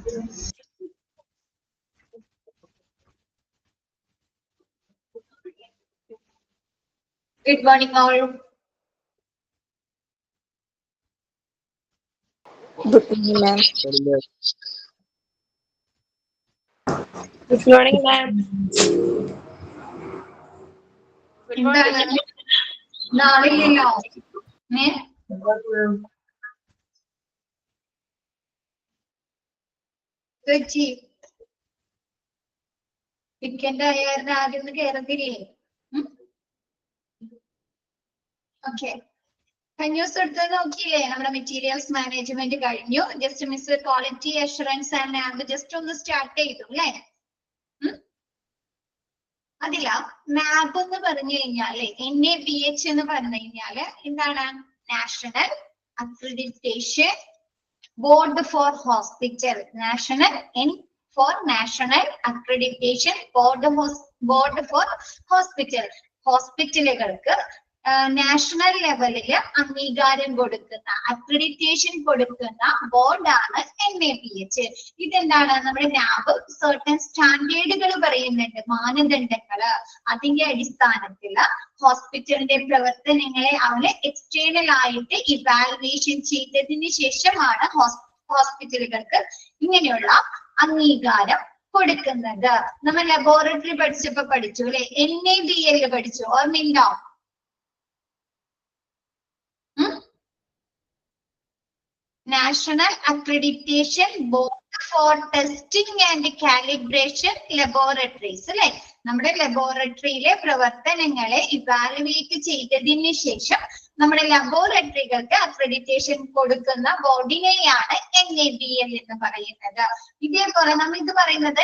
Good morning, all. Good morning, ma'am. Good morning, ma'am. എന്താണ് നാളില്ലല്ലോ weekend ആയാലും ആദ്യം ഒന്ന് കേറത്തില്ലേ? ഓക്കെ, കഴിഞ്ഞ ദിവസം എടുത്ത് നോക്കിയില്ലേ? നമ്മുടെ മെറ്റീരിയൽസ് മാനേജ്മെന്റ് കഴിഞ്ഞു. Just miss quality assurance and lab just ഒന്ന് സ്റ്റാർട്ട് ചെയ്തു അല്ലേ? അതില്ല നാബ് എന്ന് പറഞ്ഞു കഴിഞ്ഞാല് NABH എന്ന് പറഞ്ഞു കഴിഞ്ഞാല് എന്താണ്? National accreditation board for hospital. National national accreditation board for hospital. ഹോസ്പിറ്റലുകൾക്ക് നാഷണൽ ലെവലില് അംഗീകാരം കൊടുക്കുന്ന, അക്രഡിറ്റേഷൻ കൊടുക്കുന്ന ബോർഡാണ് NABH. ഇതെന്താണ്? നമ്മുടെ നാബ് സർട്ടൻ സ്റ്റാൻഡേർഡുകൾ പറയുന്നുണ്ട്, മാനദണ്ഡങ്ങള്. അതിന്റെ അടിസ്ഥാനത്തില് ഹോസ്പിറ്റലിന്റെ പ്രവർത്തനങ്ങളെ അവര് എക്സ്റ്റേണൽ ആയിട്ട് ഇവാലുവേഷൻ ചെയ്തതിന് ശേഷമാണ് ഹോസ്പിറ്റലുകൾക്ക് ഇങ്ങനെയുള്ള അംഗീകാരം കൊടുക്കുന്നത്. നമ്മൾ ലബോറട്ടറി പഠിച്ചപ്പോ പഠിച്ചു അല്ലെ? NABL പഠിച്ചു, ഓർമ്മയുണ്ടോ? National accreditation board four testing and calibration laboratories അല്ലെ? നമ്മുടെ ലബോറട്ടറിയിലെ പ്രവർത്തനങ്ങളെ ഇവാലുവേറ്റ് ചെയ്തതിന് ശേഷം നമ്മുടെ ലബോറട്ടറികൾക്ക് അക്രഡിറ്റേഷൻ കൊടുക്കുന്ന ബോർഡിനെയാണ് NABL എന്ന് പറയുന്നത്. ഇതേപോലെ നമ്മൾ ഇത് പറയുന്നത്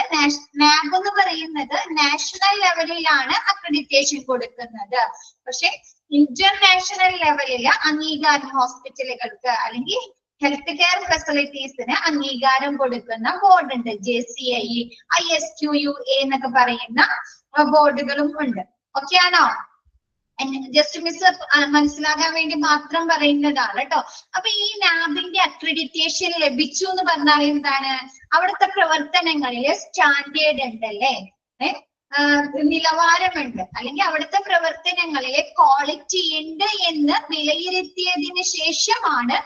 നാബ് എന്ന് പറയുന്നത് നാഷണൽ ലെവലിലാണ് അക്രഡിറ്റേഷൻ കൊടുക്കുന്നത്. പക്ഷെ ഇന്റർനാഷണൽ ലെവലില് അംഗീകാരം ഹോസ്പിറ്റലുകൾക്ക് അല്ലെങ്കിൽ ഹെൽത്ത് കെയർ ഫെസിലിറ്റീസിന് അംഗീകാരം കൊടുക്കുന്ന ബോർഡ് ഉണ്ട്. JCI, ISQUA എന്നൊക്കെ പറയുന്ന ബോർഡുകളും ഉണ്ട്. ഓക്കെ ആണോ? ജസ്റ്റ് മിസ് മനസ്സിലാകാൻ വേണ്ടി മാത്രം പറയുന്നതാണ് കേട്ടോ. അപ്പൊ ഈ നാബിന്റെ അക്രഡിറ്റേഷൻ ലഭിച്ചു എന്ന് പറഞ്ഞാൽ എന്താണ്? അവിടുത്തെ പ്രവർത്തനങ്ങളില് സ്റ്റാൻഡേർഡ് ഉണ്ടല്ലേ, നിലവാരമുണ്ട്, അല്ലെങ്കിൽ അവിടുത്തെ പ്രവർത്തനങ്ങളിലെ ക്വാളിറ്റി ഉണ്ട് എന്ന് വിലയിരുത്തിയതിന് ശേഷമാണ്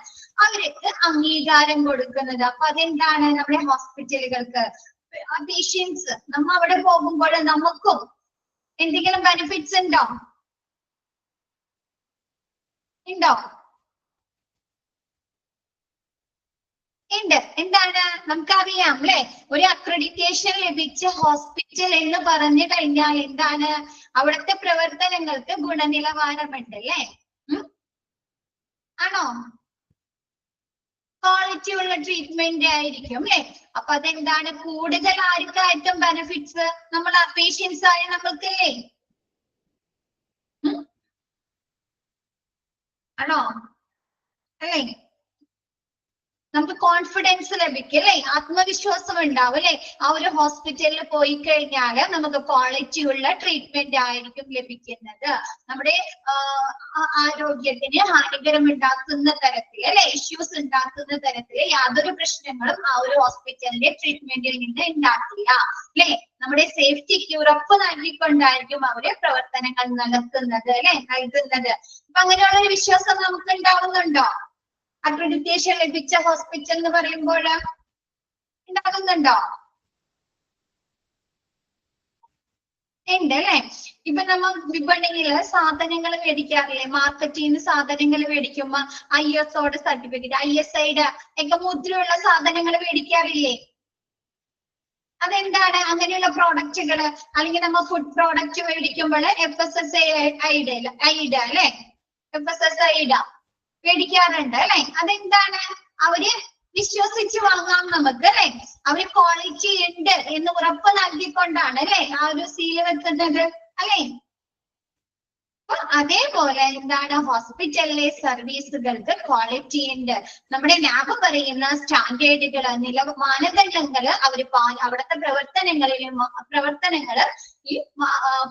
അവർക്ക് അംഗീകാരം കൊടുക്കുന്നത്. അപ്പൊ അതെന്താണ്? നമ്മുടെ ഹോസ്പിറ്റലുകൾക്ക് പേഷ്യൻസ് നമ്മ അവിടെ പോകുമ്പോൾ നമുക്കും എന്തെങ്കിലും ബെനിഫിറ്റ്സ് ഉണ്ടോ? ഉണ്ട്. എന്താണ്? നമുക്കറിയാം അല്ലെ? ഒരു അക്രഡിറ്റേഷൻ ലഭിച്ച ഹോസ്പിറ്റൽ എന്ന് പറഞ്ഞു കഴിഞ്ഞാൽ എന്താണ്? അവിടുത്തെ പ്രവർത്തനങ്ങൾക്ക് ഗുണനിലവാരമുണ്ട് അല്ലേ? ആണോ? ക്വാളിറ്റി ഉള്ള ട്രീറ്റ്മെന്റ് ആയിരിക്കും അല്ലെ? അപ്പൊ അതെന്താണ്? കൂടുതൽ ആർക്കായിട്ടും ബെനിഫിറ്റ്സ് നമ്മൾ പേഷ്യൻസ് ആയ നമ്മൾക്കല്ലേ? ആണോ? അല്ലേ? നമുക്ക് കോൺഫിഡൻസ് ലഭിക്കും അല്ലെ? ആത്മവിശ്വാസം ഉണ്ടാവും അല്ലെ? ആ ഒരു ഹോസ്പിറ്റലിൽ പോയി കഴിഞ്ഞാൽ നമുക്ക് ക്വാളിറ്റി ഉള്ള ട്രീറ്റ്മെന്റ് ആയിരിക്കും ലഭിക്കുന്നത്. നമ്മുടെ ആരോഗ്യത്തിന് ഹാനികരം ഉണ്ടാക്കുന്ന തരത്തിൽ അല്ലെ, ഇഷ്യൂസ് ഉണ്ടാക്കുന്ന തരത്തിൽ യാതൊരു പ്രശ്നങ്ങളും ആ ഒരു ഹോസ്പിറ്റലിന്റെ ട്രീറ്റ്മെന്റിൽ നിന്ന് ഉണ്ടാക്കില്ല അല്ലെ? നമ്മുടെ സേഫ്റ്റിക്ക് ഉറപ്പ് നൽകിക്കൊണ്ടായിരിക്കും അവര് പ്രവർത്തനങ്ങൾ നടത്തുന്നത് അല്ലെ, നൽകുന്നത്. അപ്പൊ അങ്ങനെയുള്ള ഒരു വിശ്വാസം നമുക്ക് ഉണ്ടാവുന്നുണ്ടോ? അക്രഡിറ്റേഷൻ ലഭിച്ച ഹോസ്പിറ്റൽ എന്ന് പറയുമ്പോൾ ഉണ്ടാകുന്നുണ്ടോ? ഉണ്ട് അല്ലെ? ഇപ്പൊ നമ്മൾ വിപണിയില് സാധനങ്ങൾ മേടിക്കാറില്ലേ? മാർക്കറ്റിൽ നിന്ന് സാധനങ്ങൾ മേടിക്കുമ്പോ ISOയുടെ സർട്ടിഫിക്കറ്റ്, ISIയുടെ ഒക്കെ മുദ്രയുള്ള സാധനങ്ങൾ മേടിക്കാറില്ലേ? അതെന്താണ്? അങ്ങനെയുള്ള പ്രോഡക്റ്റുകള് അല്ലെങ്കിൽ നമ്മൾ ഫുഡ് പ്രോഡക്റ്റ് മേടിക്കുമ്പോൾ FSSAI അല്ലെ, FSSAI മേടിക്കാറുണ്ട് അല്ലെ? അതെന്താണ്? അവര് വിശ്വസിച്ച് വാങ്ങാം നമുക്ക് അല്ലെ? അവര് ക്വാളിറ്റി ഉണ്ട് എന്ന് ഉറപ്പ് നൽകിക്കൊണ്ടാണ് അല്ലെ ആ ഒരു സീല് വെക്കുന്നത് അല്ലെ? അപ്പൊ അതേപോലെ എന്താണ് ഹോസ്പിറ്റലിലെ സർവീസുകൾക്ക് ക്വാളിറ്റി ഉണ്ട്. നമ്മുടെ ലാബ് പറയുന്ന സ്റ്റാൻഡേർഡുകൾ മാനദണ്ഡങ്ങൾ അവര് അവിടുത്തെ പ്രവർത്തനങ്ങള് ഈ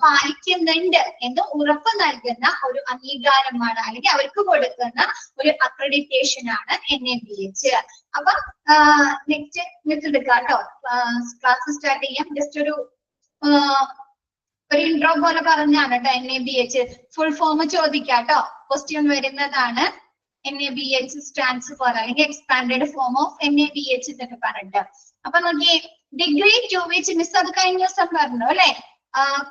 പാലിക്കുന്നുണ്ട് എന്ന് ഉറപ്പ് നൽകുന്ന ഒരു അംഗീകാരമാണ്, അല്ലെങ്കിൽ അവർക്ക് കൊടുക്കുന്ന ഒരു അക്രഡിറ്റേഷൻ ആണ് NABH. അപ്പൊ നെക്സ്റ്റ് എടുക്കാം കേട്ടോ. ക്ലാസ് സ്റ്റാർട്ട് ചെയ്യാം. ജസ്റ്റ് ഒരു ഇൻട്രോ പോലെ പറഞ്ഞാണ് കേട്ടോ NABH. ഫുൾ ഫോം ചോദിക്കാട്ടോ, ക്വസ്റ്റ്യൻ വരുന്നതാണ്. NABH സ്റ്റാൻഡ്സ് ഫോർ, അല്ലെങ്കിൽ എക്സ്പാൻഡഡ് ഫോം ഓഫ് NABH എന്നൊക്കെ പറഞ്ഞിട്ട്. അപ്പൊ നോക്കി, ഡിഗ്രി ടു വിച്ച്, മിസ് അത് കഴിഞ്ഞ ദിവസം പറഞ്ഞു അല്ലെ,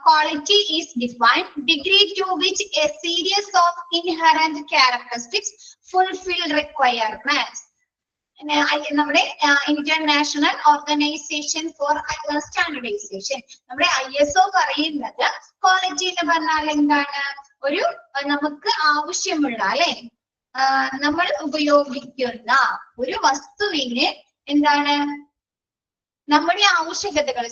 quality is defined, degree to which a series of inherent characteristics fulfill requirements. നമ്മുടെ ഇന്റർനാഷണൽ ഓർഗനൈസേഷൻ ഫോർ സ്റ്റാൻഡർഡൈസേഷൻ, നമ്മുടെ ISO പറയുന്നത് ക്വാളിറ്റി എന്ന് പറഞ്ഞാൽ എന്താണ്, ഒരു നമുക്ക് ആവശ്യമുള്ള അല്ലെ, നമ്മൾ ഉപയോഗിക്കുന്ന ഒരു വസ്തുവിന് എന്താണ് നമ്മുടെ ആവശ്യകതകൾ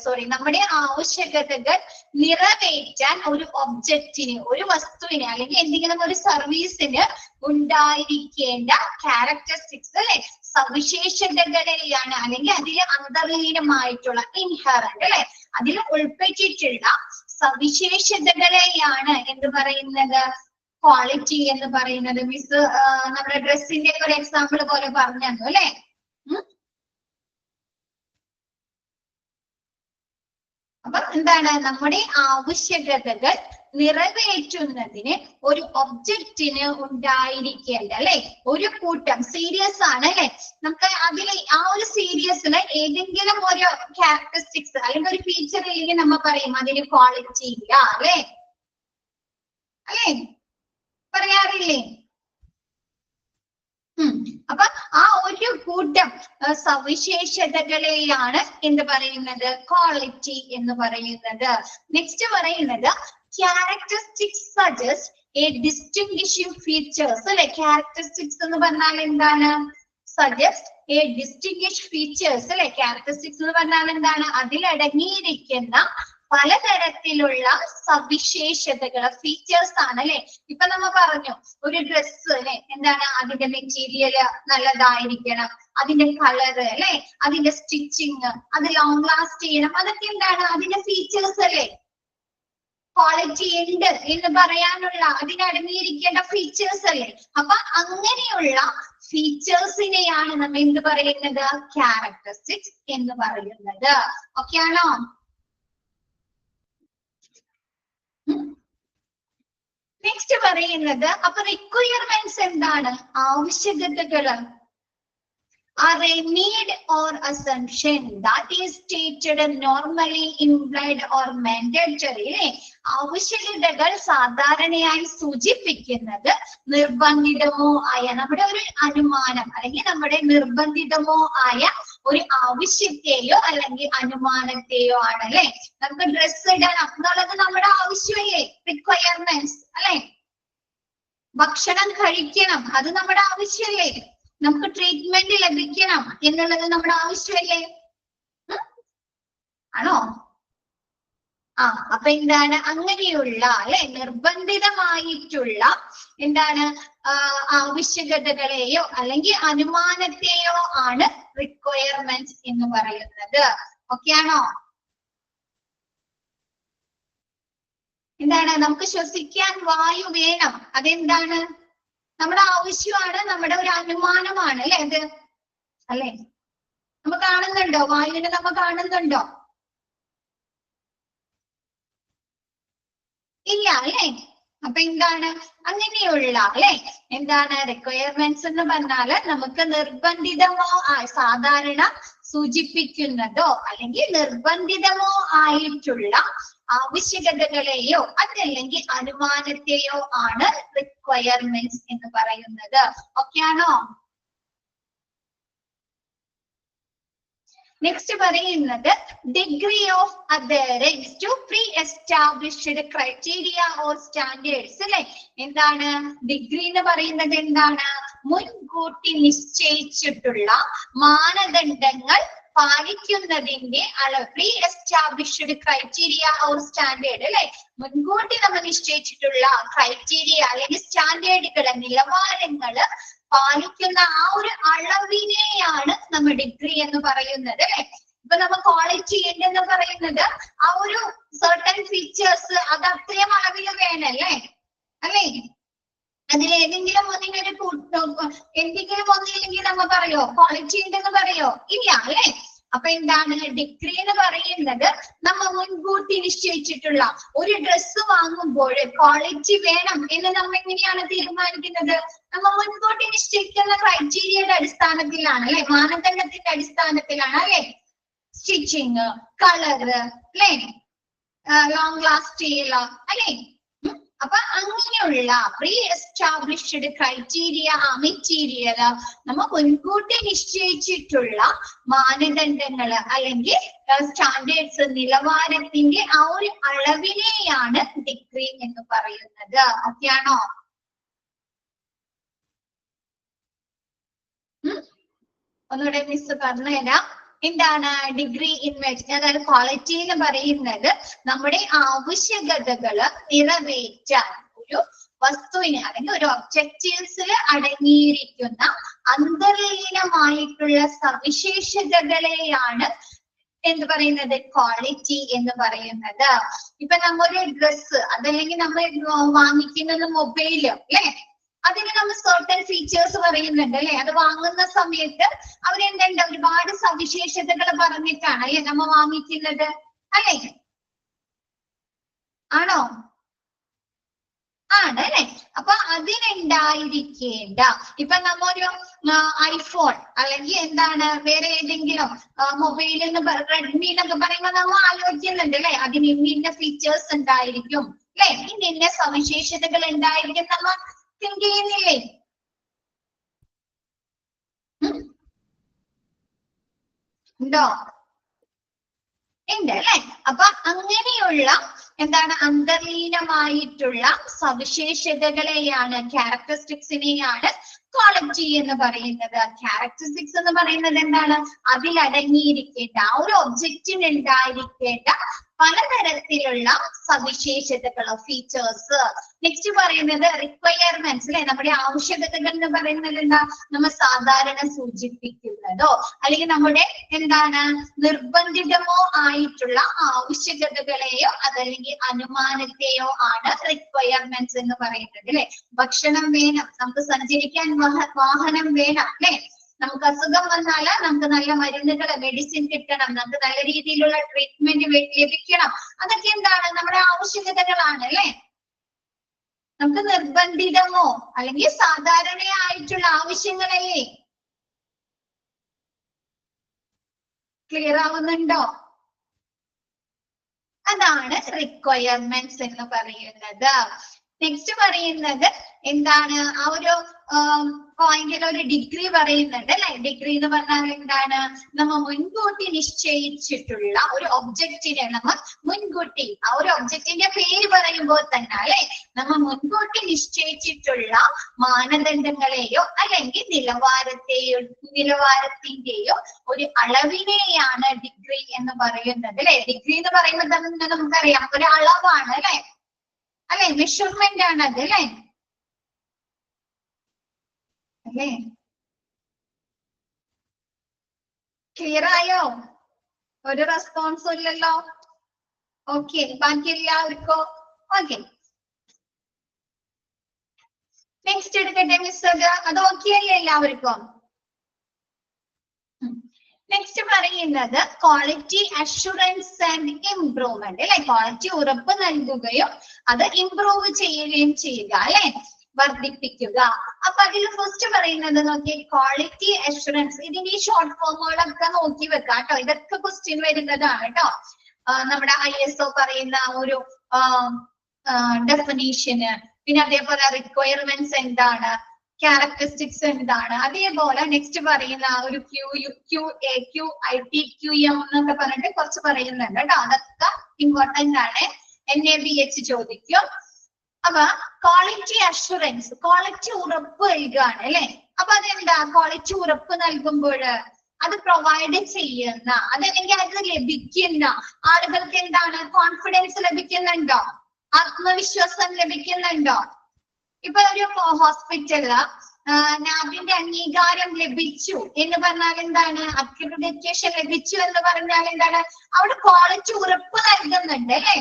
നിറവേറ്റാൻ ഒരു ഒബ്ജക്റ്റിന്, ഒരു വസ്തുവിന്, അല്ലെങ്കിൽ എന്തെങ്കിലും ഒരു സർവീസിന് ഉണ്ടായിരിക്കേണ്ട ക്യാരക്ടറിസ്റ്റിക്സ് അല്ലെ, സവിശേഷതകളെയാണ്, അല്ലെങ്കിൽ അതിൽ അന്തർലീനമായിട്ടുള്ള ഇൻഹറന്റ് അല്ലെ, അതിൽ ഉൾപ്പെട്ടിട്ടുള്ള സവിശേഷതകളെയാണ് എന്ത് പറയുന്നത്, ക്വാളിറ്റി എന്ന് പറയുന്നത്. മിസ് നമ്മുടെ ഡ്രസ്സിന്റെ ഒരു എക്സാമ്പിൾ പോലെ പറഞ്ഞു അല്ലെ. അപ്പൊ എന്താണ്, നമ്മുടെ ആവശ്യകതകൾ നിറവേറ്റുന്നതിന് ഒരു ഒബ്ജക്റ്റിന് ഉണ്ടായിരിക്കേണ്ട അല്ലെ ഒരു കൂട്ടം, സീരിയസ് ആണ് അല്ലെ, നമുക്ക് അതിൽ ആ ഒരു സീരിയസിന് ഏതെങ്കിലും ഒരു ക്യാരക്ടറിസ്റ്റിക്സ് അല്ലെങ്കിൽ ഒരു ഫീച്ചർ ഇല്ലെങ്കിൽ നമ്മൾ പറയും അതിന് ക്വാളിറ്റി ഇല്ല അല്ലെ, പറയാറില്ലേ? അപ്പൊ ആ ഒരു കൂട്ടം സവിശേഷതകളെയാണ് എന്ത് പറയുന്നത്, ക്വാളിറ്റി എന്ന് പറയുന്നത്. നെക്സ്റ്റ് പറയുന്നത് ക്യാരക്ടറിസ്റ്റിക്സ് സജസ്റ്റ് എ ഡിസ്റ്റിംഗ്വിഷിംഗ് ഫീച്ചേഴ്സ് അല്ലെ. ക്യാരക്ടറിസ്റ്റിക്സ് എന്ന് പറഞ്ഞാൽ എന്താണ്, സജസ്റ്റ് എ ഡിസ്റ്റിംഗ്വിഷ് ഫീച്ചേഴ്സ് അല്ലെ. ക്യാരക്ടറിസ്റ്റിക്സ് എന്ന് പറഞ്ഞാൽ എന്താണ്, അതിലടങ്ങിയിരിക്കുന്ന പലതരത്തിലുള്ള സവിശേഷതകൾ, ഫീച്ചേഴ്സ് ആണ് അല്ലെ. ഇപ്പൊ നമ്മ പറഞ്ഞു ഒരു ഡ്രസ്സ് അല്ലെ, എന്താണ് അതിന്റെ മെറ്റീരിയൽ നല്ലതായിരിക്കണം, അതിന്റെ കളറ് അല്ലെ, അതിന്റെ സ്റ്റിച്ചിങ്, അത് ലോങ് ലാസ്റ്റ് ചെയ്യണം, അതൊക്കെ എന്താണ് അതിന്റെ ഫീച്ചേഴ്സ് അല്ലെ. ക്വാളിറ്റി ഉണ്ട് എന്ന് പറയാനുള്ള അതിനടങ്ങിയിരിക്കേണ്ട ഫീച്ചേഴ്സ് അല്ലേ. അപ്പൊ അങ്ങനെയുള്ള ഫീച്ചേഴ്സിനെയാണ് നമ്മൾ എന്ത് പറയുന്നത്, ക്യാരക്ടറിസ്റ്റിക്സ് എന്ന് പറയുന്നത്. ഓക്കെ ആണോ? നെക്സ്റ്റ് പറയുന്നത്, അപ്പൊ റിക്വയർമെന്റ്സ് എന്താണ്, ആവശ്യകതകള്. are a need or assumption that is stated normally, implied or mandatory. ആവശ്യകതകൾ സാധാരണയായി സൂചിപ്പിക്കുന്നത് നിർബന്ധിതമോ ആയ നമ്മുടെ ഒരു അനുമാനം, അല്ലെങ്കിൽ നമ്മുടെ നിർബന്ധിതമോ ആയ ഒരു ആവശ്യത്തെയോ അല്ലെങ്കിൽ അനുമാനത്തെയോ ആണ് അല്ലെ. നമുക്ക് ഡ്രസ്സ് ഇടണം എന്നുള്ളത് നമ്മുടെ ആവശ്യമല്ലേ, റിക്വയർമെന്റ്സ് അല്ലെ. ഭക്ഷണം കഴിക്കണം അത് നമ്മുടെ ആവശ്യമല്ലേ. നമുക്ക് ട്രീറ്റ്മെന്റ് ലഭിക്കണം എന്നുള്ളത് നമ്മുടെ ആവശ്യമല്ലേ, ആണോ? അപ്പൊ എന്താണ്, അങ്ങനെയുള്ള അല്ലെ നിർബന്ധിതമായിട്ടുള്ള എന്താണ് ആവശ്യകതകളെയോ അല്ലെങ്കിൽ അനുമാനത്തെയോ ആണ് റിക്വയർമെന്റ് എന്ന് പറയുന്നത്. ഓക്കെ ആണോ? എന്താണ്, നമുക്ക് ശ്വസിക്കാൻ വായു വേണം, അതെന്താണ് നമ്മുടെ ആവശ്യമാണ്, നമ്മുടെ ഒരു അനുമാനമാണ് അല്ലെ അത് അല്ലെ. നമ്മ കാണുന്നുണ്ടോ വായുവിനെ, നമ്മ കാണുന്നുണ്ടോ? ഇല്ല അല്ലെ. അപ്പൊ എന്താണ്, അങ്ങനെയുള്ള അല്ലെ എന്താണ് റിക്വയർമെന്റ്സ് എന്ന് പറഞ്ഞാല് നമുക്ക് നിർബന്ധിതമോ സാധാരണ സൂചിപ്പിക്കുന്നതോ അല്ലെങ്കിൽ നിർബന്ധിതമോ ആയിട്ടുള്ള ആവശ്യകതകളെയോ അതല്ലെങ്കിൽ അനുമാനത്തെയോ ആണ് റിക്വയർമെന്റ്സ് എന്ന് പറയുന്നത്. ഓക്കെ ആണോ? നെക്സ്റ്റ് പറയുന്നത് degree of adherence to pre established criteria or standards അല്ലെ. എന്താണ് ഡിഗ്രി എന്ന് പറയുന്നത്, എന്താണ് മുൻകൂട്ടി നിശ്ചയിച്ചിട്ടുള്ള മാനദണ്ഡങ്ങൾ പാലിക്കുന്നതിന്റെ pre established criteria or standard അല്ലെ, മുൻകൂട്ടി നമ്മൾ നിശ്ചയിച്ചിട്ടുള്ള ക്രൈറ്റീരിയ അല്ലെങ്കിൽ സ്റ്റാൻഡേർഡുകള് നിലവാരങ്ങള് പാലിക്കുന്ന ആ ഒരു അളവിനെയാണ് നമ്മൾ ഡിഗ്രി എന്ന് പറയുന്നത് അല്ലെ. ഇപ്പൊ നമ്മൾ ക്വാളിറ്റി എന്ന് പറയുന്നത് ആ ഒരു സർട്ടൻ ഫീച്ചേഴ്സ് അത് അത്രയും അളവിൽ വേണല്ലേ അല്ലേ. അതിലേതെങ്കിലും ഒന്നിനൊരു എന്തെങ്കിലും ഒന്നില്ലെങ്കിൽ നമ്മ പറയോ ക്വാളിറ്റി ഉണ്ടെന്ന് പറയോ? ഇല്ല അല്ലെ. അപ്പൊ എന്താണ് ഡിഗ്രി എന്ന് പറയുന്നത്? നമ്മ മുൻകൂട്ടി നിശ്ചയിച്ചിട്ടുള്ള ഒരു ഡ്രസ്സ് വാങ്ങുമ്പോൾ ക്വാളിറ്റി വേണം എന്ന് നമ്മ എങ്ങനെയാണ് തീരുമാനിക്കുന്നത്? നമ്മ മുൻകൂട്ടി നിശ്ചയിക്കുന്ന ക്രൈറ്റീരിയയുടെ അടിസ്ഥാനത്തിലാണ് അല്ലെ, മാനദണ്ഡത്തിന്റെ അടിസ്ഥാനത്തിലാണ് അല്ലെ. സ്റ്റിച്ചിങ്, കളറ് അല്ലെ, ലോങ് ലാസ്റ്റ് ചെയ്യുക അല്ലെ. അപ്പൊ അങ്ങനെയുള്ള പ്രീ എസ്റ്റാബ്ലിഷ്ഡ് ക്രൈറ്റീരിയ മെറ്റീരിയൽ നമ്മ മുൻകൂട്ടി നിശ്ചയിച്ചിട്ടുള്ള മാനദണ്ഡങ്ങള് അല്ലെങ്കിൽ സ്റ്റാൻഡേർഡ്സ് നിലവാരത്തിന്റെ ആ ഒരു അളവിനെയാണ് ഡിഗ്രി എന്ന് പറയുന്നത്. ഓക്കെയാണോ? ഒന്നുകൂടെ മിസ് പറഞ്ഞുതരാം. എന്താണ് ഡിഗ്രി ഇൻ അതായത് ക്വാളിറ്റി എന്ന് പറയുന്നത് നമ്മുടെ ആവശ്യകതകള് നിറവേറ്റാൻ ഒരു വസ്തുവിന് അല്ലെങ്കിൽ ഒരു ഒബ്ജക്റ്റീവ്സിൽ അടങ്ങിയിരിക്കുന്ന അന്തർലീനമായിട്ടുള്ള സവിശേഷതകളെയാണ് എന്ത് പറയുന്നത്? ക്വാളിറ്റി എന്ന് പറയുന്നത്. ഇപ്പൊ നമ്മൊരു ഡ്രസ്സ് അതല്ലെങ്കിൽ നമ്മൾ വാങ്ങിക്കുന്നത് മൊബൈല് അല്ലെ, അതിന് നമ്മൾ സർട്ടൻ ഫീച്ചേഴ്സ് പറയുന്നുണ്ട് അല്ലെ. അത് വാങ്ങുന്ന സമയത്ത് അവരെന്തുണ്ട് ഒരുപാട് സവിശേഷതകൾ പറഞ്ഞിട്ടാണ് അല്ലെ നമ്മ വാങ്ങിക്കുന്നത് അല്ലെ. ആണോ? ആണ് അല്ലെ. അപ്പൊ അതിനുണ്ടായിരിക്കേണ്ട ഇപ്പൊ നമ്മൊരു ഐഫോൺ അല്ലെങ്കിൽ എന്താണ് വേറെ ഏതെങ്കിലും മൊബൈൽ എന്ന് റെഡ്മി എന്നൊക്കെ പറയുമ്പോൾ നമ്മൾ ആലോചിക്കുന്നുണ്ട് അല്ലെ, അതിന് ഇന്ന ഫീച്ചേഴ്സ് ഉണ്ടായിരിക്കും അല്ലെ, ഇന്ന സവിശേഷതകൾ ഉണ്ടായിരിക്കും നമ്മ തിങ്ക് ചെയ്യുന്നില്ലേ? ഉണ്ടോ? ഉണ്ട് അല്ലെ. അപ്പൊ അങ്ങനെയുള്ള എന്താണ് അന്തർലീനമായിട്ടുള്ള സവിശേഷതകളെയാണ് ക്യാരക്ടറിസ്റ്റിക്സിനെയാണ് ക്വാളിറ്റി എന്ന് പറയുന്നത്. ക്യാരക്ടറിസ്റ്റിക്സ് എന്ന് പറയുന്നത് എന്താണ്? അതിലടങ്ങിയിരിക്കേണ്ട ആ ഒരു ഒബ്ജക്റ്റിന് ഉണ്ടായിരിക്കേണ്ട പലതരത്തിലുള്ള സവിശേഷതകളോ ഫീച്ചേഴ്സ്. നെക്സ്റ്റ് പറയുന്നത് റിക്വയർമെന്റ്സ് അല്ലെ, നമ്മുടെ ആവശ്യകതകൾ എന്ന് പറയുന്നത് എന്താ? നമ്മൾ സാധാരണ സൂചിപ്പിക്കുന്നതോ അല്ലെങ്കിൽ നമ്മുടെ എന്താണ് നിർബന്ധിതമോ ആയിട്ടുള്ള ആവശ്യകതകളെയോ അതല്ലെങ്കിൽ അനുമാനത്തെയോ ആണ് റിക്വയർമെന്റ്സ് എന്ന് പറയുന്നത് അല്ലെ. ഭക്ഷണം വേണം, നമുക്ക് സഞ്ചരിക്കാൻ വാഹനം വേണം അല്ലെ, നമുക്ക് അസുഖം വന്നാല് നമുക്ക് നല്ല മരുന്നുകൾ മെഡിസിൻ കിട്ടണം, നമുക്ക് നല്ല രീതിയിലുള്ള ട്രീറ്റ്മെന്റ് ലഭിക്കണം. അതൊക്കെ എന്താണ്? നമ്മുടെ ആവശ്യകതകളാണ് അല്ലെ. നമുക്ക് നിർബന്ധിതമോ അല്ലെങ്കിൽ സാധാരണയായിട്ടുള്ള ആവശ്യങ്ങളല്ലേ? ക്ലിയർ ആവുന്നുണ്ടോ? അതാണ് റിക്വയർമെന്റ്സ് എന്ന് പറയുന്നത്. നെക്സ്റ്റ് പറയുന്നത് എന്താണ്? ആ ഒരു പോയിന്റിൽ ഒരു ഡിഗ്രി പറയുന്നുണ്ട് അല്ലെ. ഡിഗ്രി എന്ന് പറഞ്ഞാൽ എന്താണ്? നമ്മ മുൻകൂട്ടി നിശ്ചയിച്ചിട്ടുള്ള ഒരു ഒബ്ജക്റ്റിനെ നമ്മ മുൻകൂട്ടി ആ ഒരു ഒബ്ജക്റ്റിന്റെ പേര് പറയുമ്പോൾ തന്നെ അല്ലെ നമ്മ മുൻകൂട്ടി നിശ്ചയിച്ചിട്ടുള്ള മാനദണ്ഡങ്ങളെയോ അല്ലെങ്കിൽ നിലവാരത്തിന്റെയോ ഒരു അളവിനെയാണ് ഡിഗ്രി എന്ന് പറയുന്നത് അല്ലെ. ഡിഗ്രി എന്ന് പറയുമ്പോൾ തന്നെ നമുക്കറിയാം ഒരു അളവാണ് അല്ലെ അല്ലെ, മെഷർമെന്റ് ആണ് അത് അല്ലെ അല്ലേ. ക്ലിയർ ആയോ? ഒരു റെസ്പോൺസും ഇല്ലല്ലോ. ഓക്കെ, ബാക്കി എല്ലാവർക്കും ഓക്കെ. നെക്സ്റ്റ് എടുക്കട്ടെ മിസ്? അത് ഓക്കെ അല്ലേ എല്ലാവർക്കും? നെക്സ്റ്റ് പറയുന്നത് ക്വാളിറ്റി അഷുറൻസ് ആൻഡ് ഇംപ്രൂവ്മെന്റ് അല്ലെ. ക്വാളിറ്റി ഉറപ്പ് നൽകുകയും അത് ഇംപ്രൂവ് ചെയ്യുകയും ചെയ്യുക അല്ലെ, വർദ്ധിപ്പിക്കുക. അപ്പൊ അതിൽ ഫസ്റ്റ് പറയുന്നത് നോക്കി ക്വാളിറ്റി അഷുറൻസ്. ഇതിന്റെ ഈ ഷോർട്ട് ഫോമുകളൊക്കെ നോക്കി വെക്കാം കേട്ടോ, ഇതൊക്കെ ക്വസ്റ്റ്യൻ വരുന്നതാണ് കേട്ടോ. നമ്മുടെ ISO പറയുന്ന ഒരു ഡെഫിനീഷന്, പിന്നെ അതേപോലെ റിക്വയർമെന്റ്സ് എന്താണ്, ക്യാരക്ടറിസ്റ്റിക്സ് എന്താണ്, അതേപോലെ നെക്സ്റ്റ് പറയുന്ന ഒരു QA QIT QM എന്നൊക്കെ പറഞ്ഞിട്ട് കുറച്ച് പറയുന്നുണ്ട് കേട്ടോ. അതൊക്കെ ഇമ്പോർട്ടന്റ് ആണ്, NABH ചോദിക്കും. അപ്പൊ ക്വാളിറ്റി അഷുറൻസ്, ക്വാളിറ്റി ഉറപ്പ് നൽകുകയാണ് അല്ലെ. അപ്പൊ അതെന്താ? ക്വാളിറ്റി ഉറപ്പ് നൽകുമ്പോൾ അത് പ്രൊവൈഡ് ചെയ്യുന്ന അതല്ലെങ്കിൽ അത് ലഭിക്കുന്ന ആളുകൾക്ക് എന്താണ് കോൺഫിഡൻസ് ലഭിക്കുന്നുണ്ടോ, ആത്മവിശ്വാസം ലഭിക്കുന്നുണ്ടോ? ഇപ്പൊ ഒരു ഹോസ്പിറ്റലില് നാബിന്റെ അംഗീകാരം ലഭിച്ചു എന്ന് പറഞ്ഞാൽ എന്താണ്, അക്രഡിറ്റേഷൻ ലഭിച്ചു എന്ന് പറഞ്ഞാൽ എന്താണ്, അവിടെ ക്വാളിറ്റി ഉറപ്പ് നൽകുന്നുണ്ട് അല്ലേ?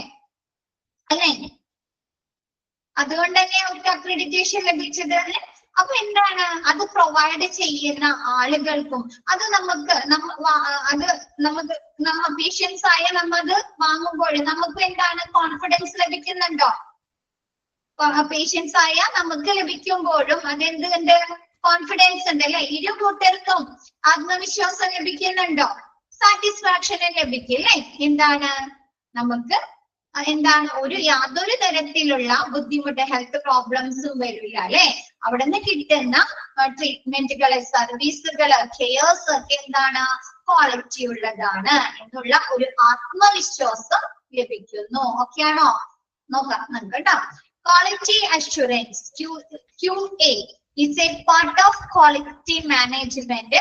അതുകൊണ്ട് തന്നെ അവർക്ക് അക്രഡിറ്റേഷൻ ലഭിച്ചത്. അപ്പൊ എന്താണ്, അത് പ്രൊവൈഡ് ചെയ്യുന്ന ആളുകൾക്കും അത് നമ്മ പേഷ്യൻസ് ആയ നമ്മത് വാങ്ങുമ്പോൾ നമുക്ക് എന്താണ് കോൺഫിഡൻസ് ലഭിക്കുന്നുണ്ടോ? പേഷ്യൻസ് ആയ നമുക്ക് ലഭിക്കുമ്പോഴും അതെന്തുണ്ട്, കോൺഫിഡൻസ് ഉണ്ട് അല്ലെ? ഇരു കൂട്ടർക്കും ആത്മവിശ്വാസം ലഭിക്കുന്നുണ്ടോ, സാറ്റിസ്ഫാക്ഷൻ ലഭിക്കും അല്ലെ? എന്താണ് നമുക്ക് എന്താണ് യാതൊരു തരത്തിലുള്ള ബുദ്ധിമുട്ട് ഹെൽത്ത് പ്രോബ്ലംസും വരില്ല അല്ലെ? അവിടെ നിന്ന് കിട്ടുന്ന ട്രീറ്റ്മെന്റുകള്, സർവീസുകള്, കെയേഴ്സ് ഒക്കെ എന്താണ്, ക്വാളിറ്റി ഉള്ളതാണ് എന്നുള്ള ഒരു ആത്മവിശ്വാസം ലഭിക്കുന്നു. ഓക്കെ ആണോ? നോക്കാം നമുക്ക് കേട്ടോ. Quality assurance QA is a part of quality management.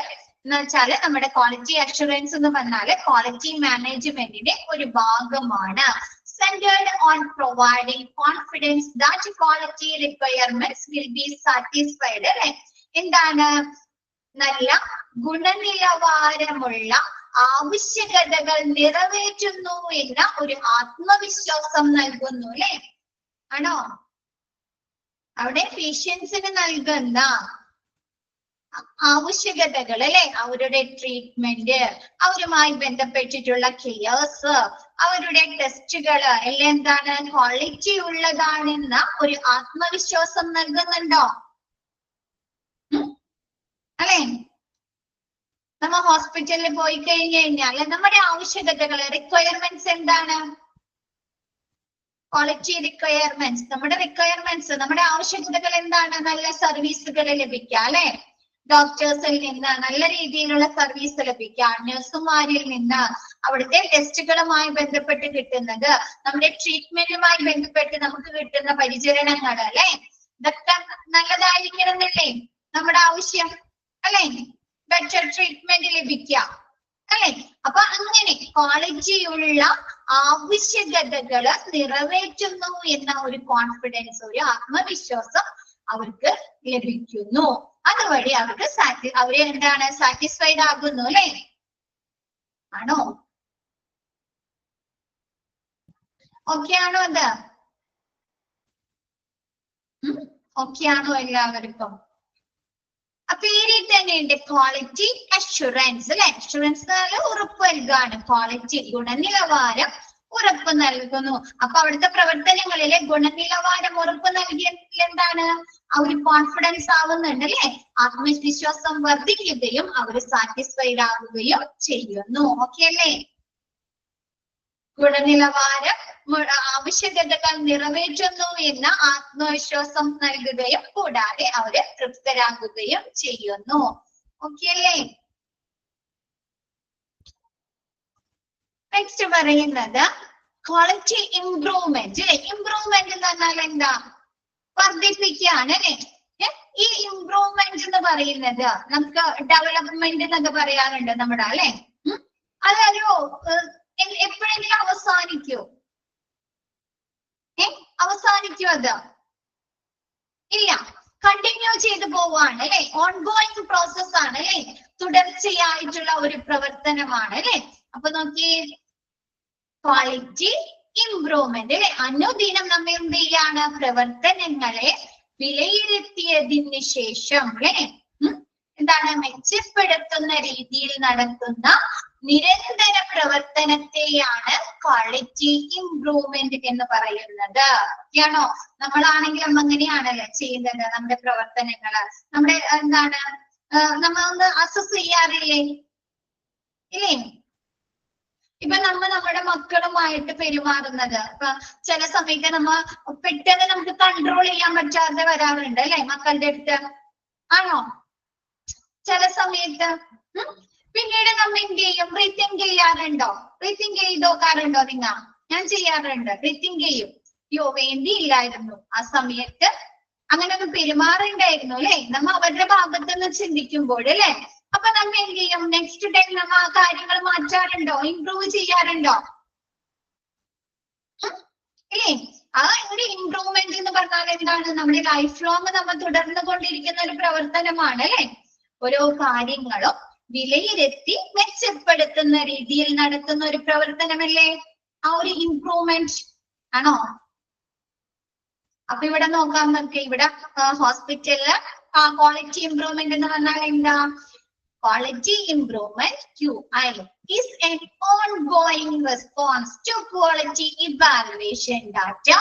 എന്ന് വെച്ചാല് നമ്മുടെ ക്വാളിറ്റി അഷുറൻസ് എന്ന് പറഞ്ഞാല് ക്വാളിറ്റി മാനേജ്മെന്റിന്റെ ഒരു ഭാഗമാണ്. Centered on providing confidence that quality requirements will be satisfied. അല്ലെ? എന്താണ്, നല്ല ഗുണനിലവാരമുള്ള ആവശ്യകതകൾ നിറവേറ്റുന്നു എന്ന ഒരു ആത്മവിശ്വാസം നൽകുന്നു അല്ലെ? ആണോ? അവിടെ പേഷ്യൻസിന് നൽകുന്ന ആവശ്യകതകൾ അല്ലെ, അവരുടെ ട്രീറ്റ്മെന്റ്, അവരുമായി ബന്ധപ്പെട്ടിട്ടുള്ള കെയേഴ്സ്, അവരുടെ ടെസ്റ്റുകള് എല്ലാം എന്താണ്, ക്വാളിറ്റി ഉള്ളതാണെന്ന ഒരു ആത്മവിശ്വാസം നൽകുന്നുണ്ടോ അല്ലെ? നമ്മ ഹോസ്പിറ്റലിൽ പോയി കഴിഞ്ഞാൽ നമ്മുടെ ആവശ്യകതകൾ, റിക്വയർമെന്റ്സ് എന്താണ്, ക്വാളിറ്റി റിക്വയർമെന്റ്സ്, നമ്മുടെ ആവശ്യകതകൾ എന്താണ്, നല്ല സർവീസുകൾ ലഭിക്കുക അല്ലെ? ഡോക്ടേഴ്സിൽ നിന്ന് നല്ല രീതിയിലുള്ള സർവീസ് ലഭിക്കുക, നഴ്സുമാരിൽ നിന്ന് അവിടുത്തെ ടെസ്റ്റുകളുമായി ബന്ധപ്പെട്ട് കിട്ടുന്നത്, നമ്മുടെ ട്രീറ്റ്മെന്റുമായി ബന്ധപ്പെട്ട് നമുക്ക് കിട്ടുന്ന പരിചരണങ്ങൾ അല്ലെ, ഇതൊക്കെ നല്ലതായിരിക്കണം എന്നല്ലേ നമ്മുടെ ആവശ്യം അല്ലെ? ബെറ്റർ ട്രീറ്റ്മെന്റ് ലഭിക്കുക അല്ലെ? അപ്പൊ അങ്ങനെ ക്വാളിറ്റിയുള്ള ആവശ്യകതകള് നിറവേറ്റുന്നു എന്ന ഒരു കോൺഫിഡൻസ്, ഒരു ആത്മവിശ്വാസം അവർക്ക് ലഭിക്കുന്നു. അതുവഴി അവർക്ക് അവരെ എന്താണ്, സാറ്റിസ്ഫൈഡ് ആകുന്നു അല്ലെ? ആണോ? ഓക്കെ ആണോ? അത് ഓക്കെ ആണോ എല്ലാവർക്കും? അപ്പൊ ഈ രീതി തന്നെയുണ്ട് ക്വാളിറ്റി അഷുറൻസ് അല്ലെ? അഷുറൻസ് ഉറപ്പ് നൽകാണ്, ക്വാളിറ്റി ഗുണനിലവാരം ഉറപ്പ് നൽകുന്നു. അപ്പൊ അവിടുത്തെ പ്രവർത്തനങ്ങളിലെ ഗുണനിലവാരം ഉറപ്പ് നൽകിയതിൽ എന്താണ്, അവർ കോൺഫിഡൻസ് ആവുന്നുണ്ട് അല്ലെ? ആത്മവിശ്വാസം വർദ്ധിക്കുകയും അവർ സാറ്റിസ്ഫൈഡ് ആവുകയും ചെയ്യുന്നു. ഓക്കെ അല്ലേ? ഗുണനിലവാരം ആവശ്യകതകൾ നിറവേറ്റുന്നു എന്ന ആത്മവിശ്വാസം നൽകുകയും കൂടാതെ അവര് തൃപ്തരാകുകയും ചെയ്യുന്നു. ഓക്കെ അല്ലേ? നെക്സ്റ്റ് പറയുന്നത് ക്വാളിറ്റി ഇംപ്രൂവ്മെന്റ്. ഇംപ്രൂവ്മെന്റ് എന്ന് പറഞ്ഞാൽ എന്താ, വർദ്ധിപ്പിക്കുകയാണ് അല്ലെ? ഈ ഇംപ്രൂവ്മെന്റ് എന്ന് പറയുന്നത് നമുക്ക് ഡെവലപ്മെന്റ് എന്നൊക്കെ പറയാറുണ്ട് നമ്മുടെ അല്ലെ? അതൊരു എപ്പോഴെങ്കിലും അവസാനിക്കോ? അവസാനിക്കോ? അത് ഇല്ല, കണ്ടിന്യൂ ചെയ്തു പോവാണ് അല്ലെ? ഓൺഗോയിങ് പ്രോസസ് ആണ് അല്ലെ? തുടർച്ചയായിട്ടുള്ള ഒരു പ്രവർത്തനമാണ് അല്ലെ? അപ്പൊ നോക്കി, ക്വാളിറ്റി ഇംപ്രൂവ്മെന്റ് അല്ലെ? അനുദിനം നമ്മൾ എന്ത് ചെയ്യാണ്, പ്രവർത്തനങ്ങളെ വിലയിരുത്തിയതിന് ശേഷം അല്ലെ എന്താണ്, മെച്ചപ്പെടുത്തുന്ന രീതിയിൽ നടത്തുന്ന നിരന്തര പ്രവർത്തനത്തെയാണ് ക്വാളിറ്റി ഇംപ്രൂവ്മെന്റ് എന്ന് പറയുന്നത്. ആണോ? നമ്മളാണെങ്കിലും അങ്ങനെയാണല്ലോ ചെയ്യുന്നത്. നമ്മുടെ പ്രവർത്തനങ്ങള് നമ്മുടെ എന്താണ്, നമ്മൾ ഒന്ന് അസസ് ചെയ്യാറില്ലേ ഇല്ലേ? ഇപ്പൊ നമ്മുടെ മക്കളുമായിട്ട് പെരുമാറുന്നത് ഇപ്പൊ ചില സമയത്ത് പെട്ടെന്ന് നമുക്ക് കൺട്രോൾ ചെയ്യാൻ പറ്റാതെ വരാറുണ്ട് അല്ലെ മക്കളുടെ അടുത്ത്, ആണോ? ചില സമയത്ത് പിന്നീട് നമ്മൾ എന്ത് ചെയ്യും, റീതിങ്ക് ചെയ്യാറുണ്ടോ? റീതിങ്ക് ചെയ്ത് നോക്കാറുണ്ടോ നിങ്ങൾ? ഞാൻ ചെയ്യാറുണ്ട്, റീതിങ്ക് ചെയ്യും. വേണ്ടിയില്ലായിരുന്നു ആ സമയത്ത് അങ്ങനെ ഒന്ന് പെരുമാറുണ്ടായിരുന്നു അല്ലെ? നമ്മ അവരുടെ ഭാഗത്ത് നിന്ന് ചിന്തിക്കുമ്പോൾ അല്ലെ? അപ്പൊ നമ്മ എന്ത് ചെയ്യും? നെക്സ്റ്റ് ടൈം നമ്മ ആ കാര്യങ്ങൾ മാറ്റാറുണ്ടോ? ഇംപ്രൂവ് ചെയ്യാറുണ്ടോ? ഇല്ലേ? ആ ഒരു ഇംപ്രൂവ്മെന്റ് എന്ന് പറഞ്ഞാൽ എന്താണ്? നമ്മുടെ ലൈഫ് ലോങ് നമ്മൾ തുടർന്നു കൊണ്ടിരിക്കുന്ന ഒരു പ്രവർത്തനമാണ് അല്ലെ? ഓരോ കാര്യങ്ങളും വിലയിരുത്തി മെച്ചപ്പെടുത്തുന്ന രീതിയിൽ നടത്തുന്ന ഒരു പ്രവർത്തനമല്ലേ ആ ഒരു ഇംപ്രൂവ്മെന്റ്? ആണോ? അപ്പൊ ഇവിടെ നോക്കാം നമുക്ക്. ഇവിടെ ഹോസ്പിറ്റലില് ക്വാളിറ്റി ഇംപ്രൂവ്മെന്റ് എന്ന് പറഞ്ഞാൽ എന്താ? Quality improvement QI is an ongoing response to quality evaluation data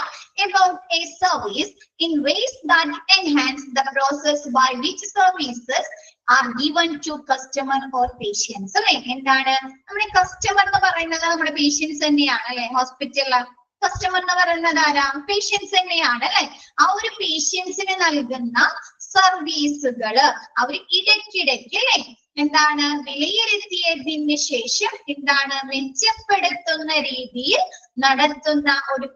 about a service in ways that enhance the process by which services are given to customer or patients. അല്ലെ? എന്താണ് നമ്മുടെ customer എന്ന് പറയുന്നത്? നമ്മുടെ patients തന്നെയാണ് അല്ലെ? ഹോസ്പിറ്റലിലെ customer എന്ന് പറയുന്നത് ആരാ? പേഷ്യൻസ് തന്നെയാണ് അല്ലെ? ആ ഒരു പേഷ്യൻസിന് നൽകുന്ന സർവീസുകള് അവർ ഇടയ്ക്കിടയ്ക്ക് അല്ലെ എന്താണ് വിലയിരുത്തിയതിന് ശേഷം എന്താണ് മെച്ചപ്പെടുത്തുന്ന രീതിയിൽ നടത്തുന്ന ഒരു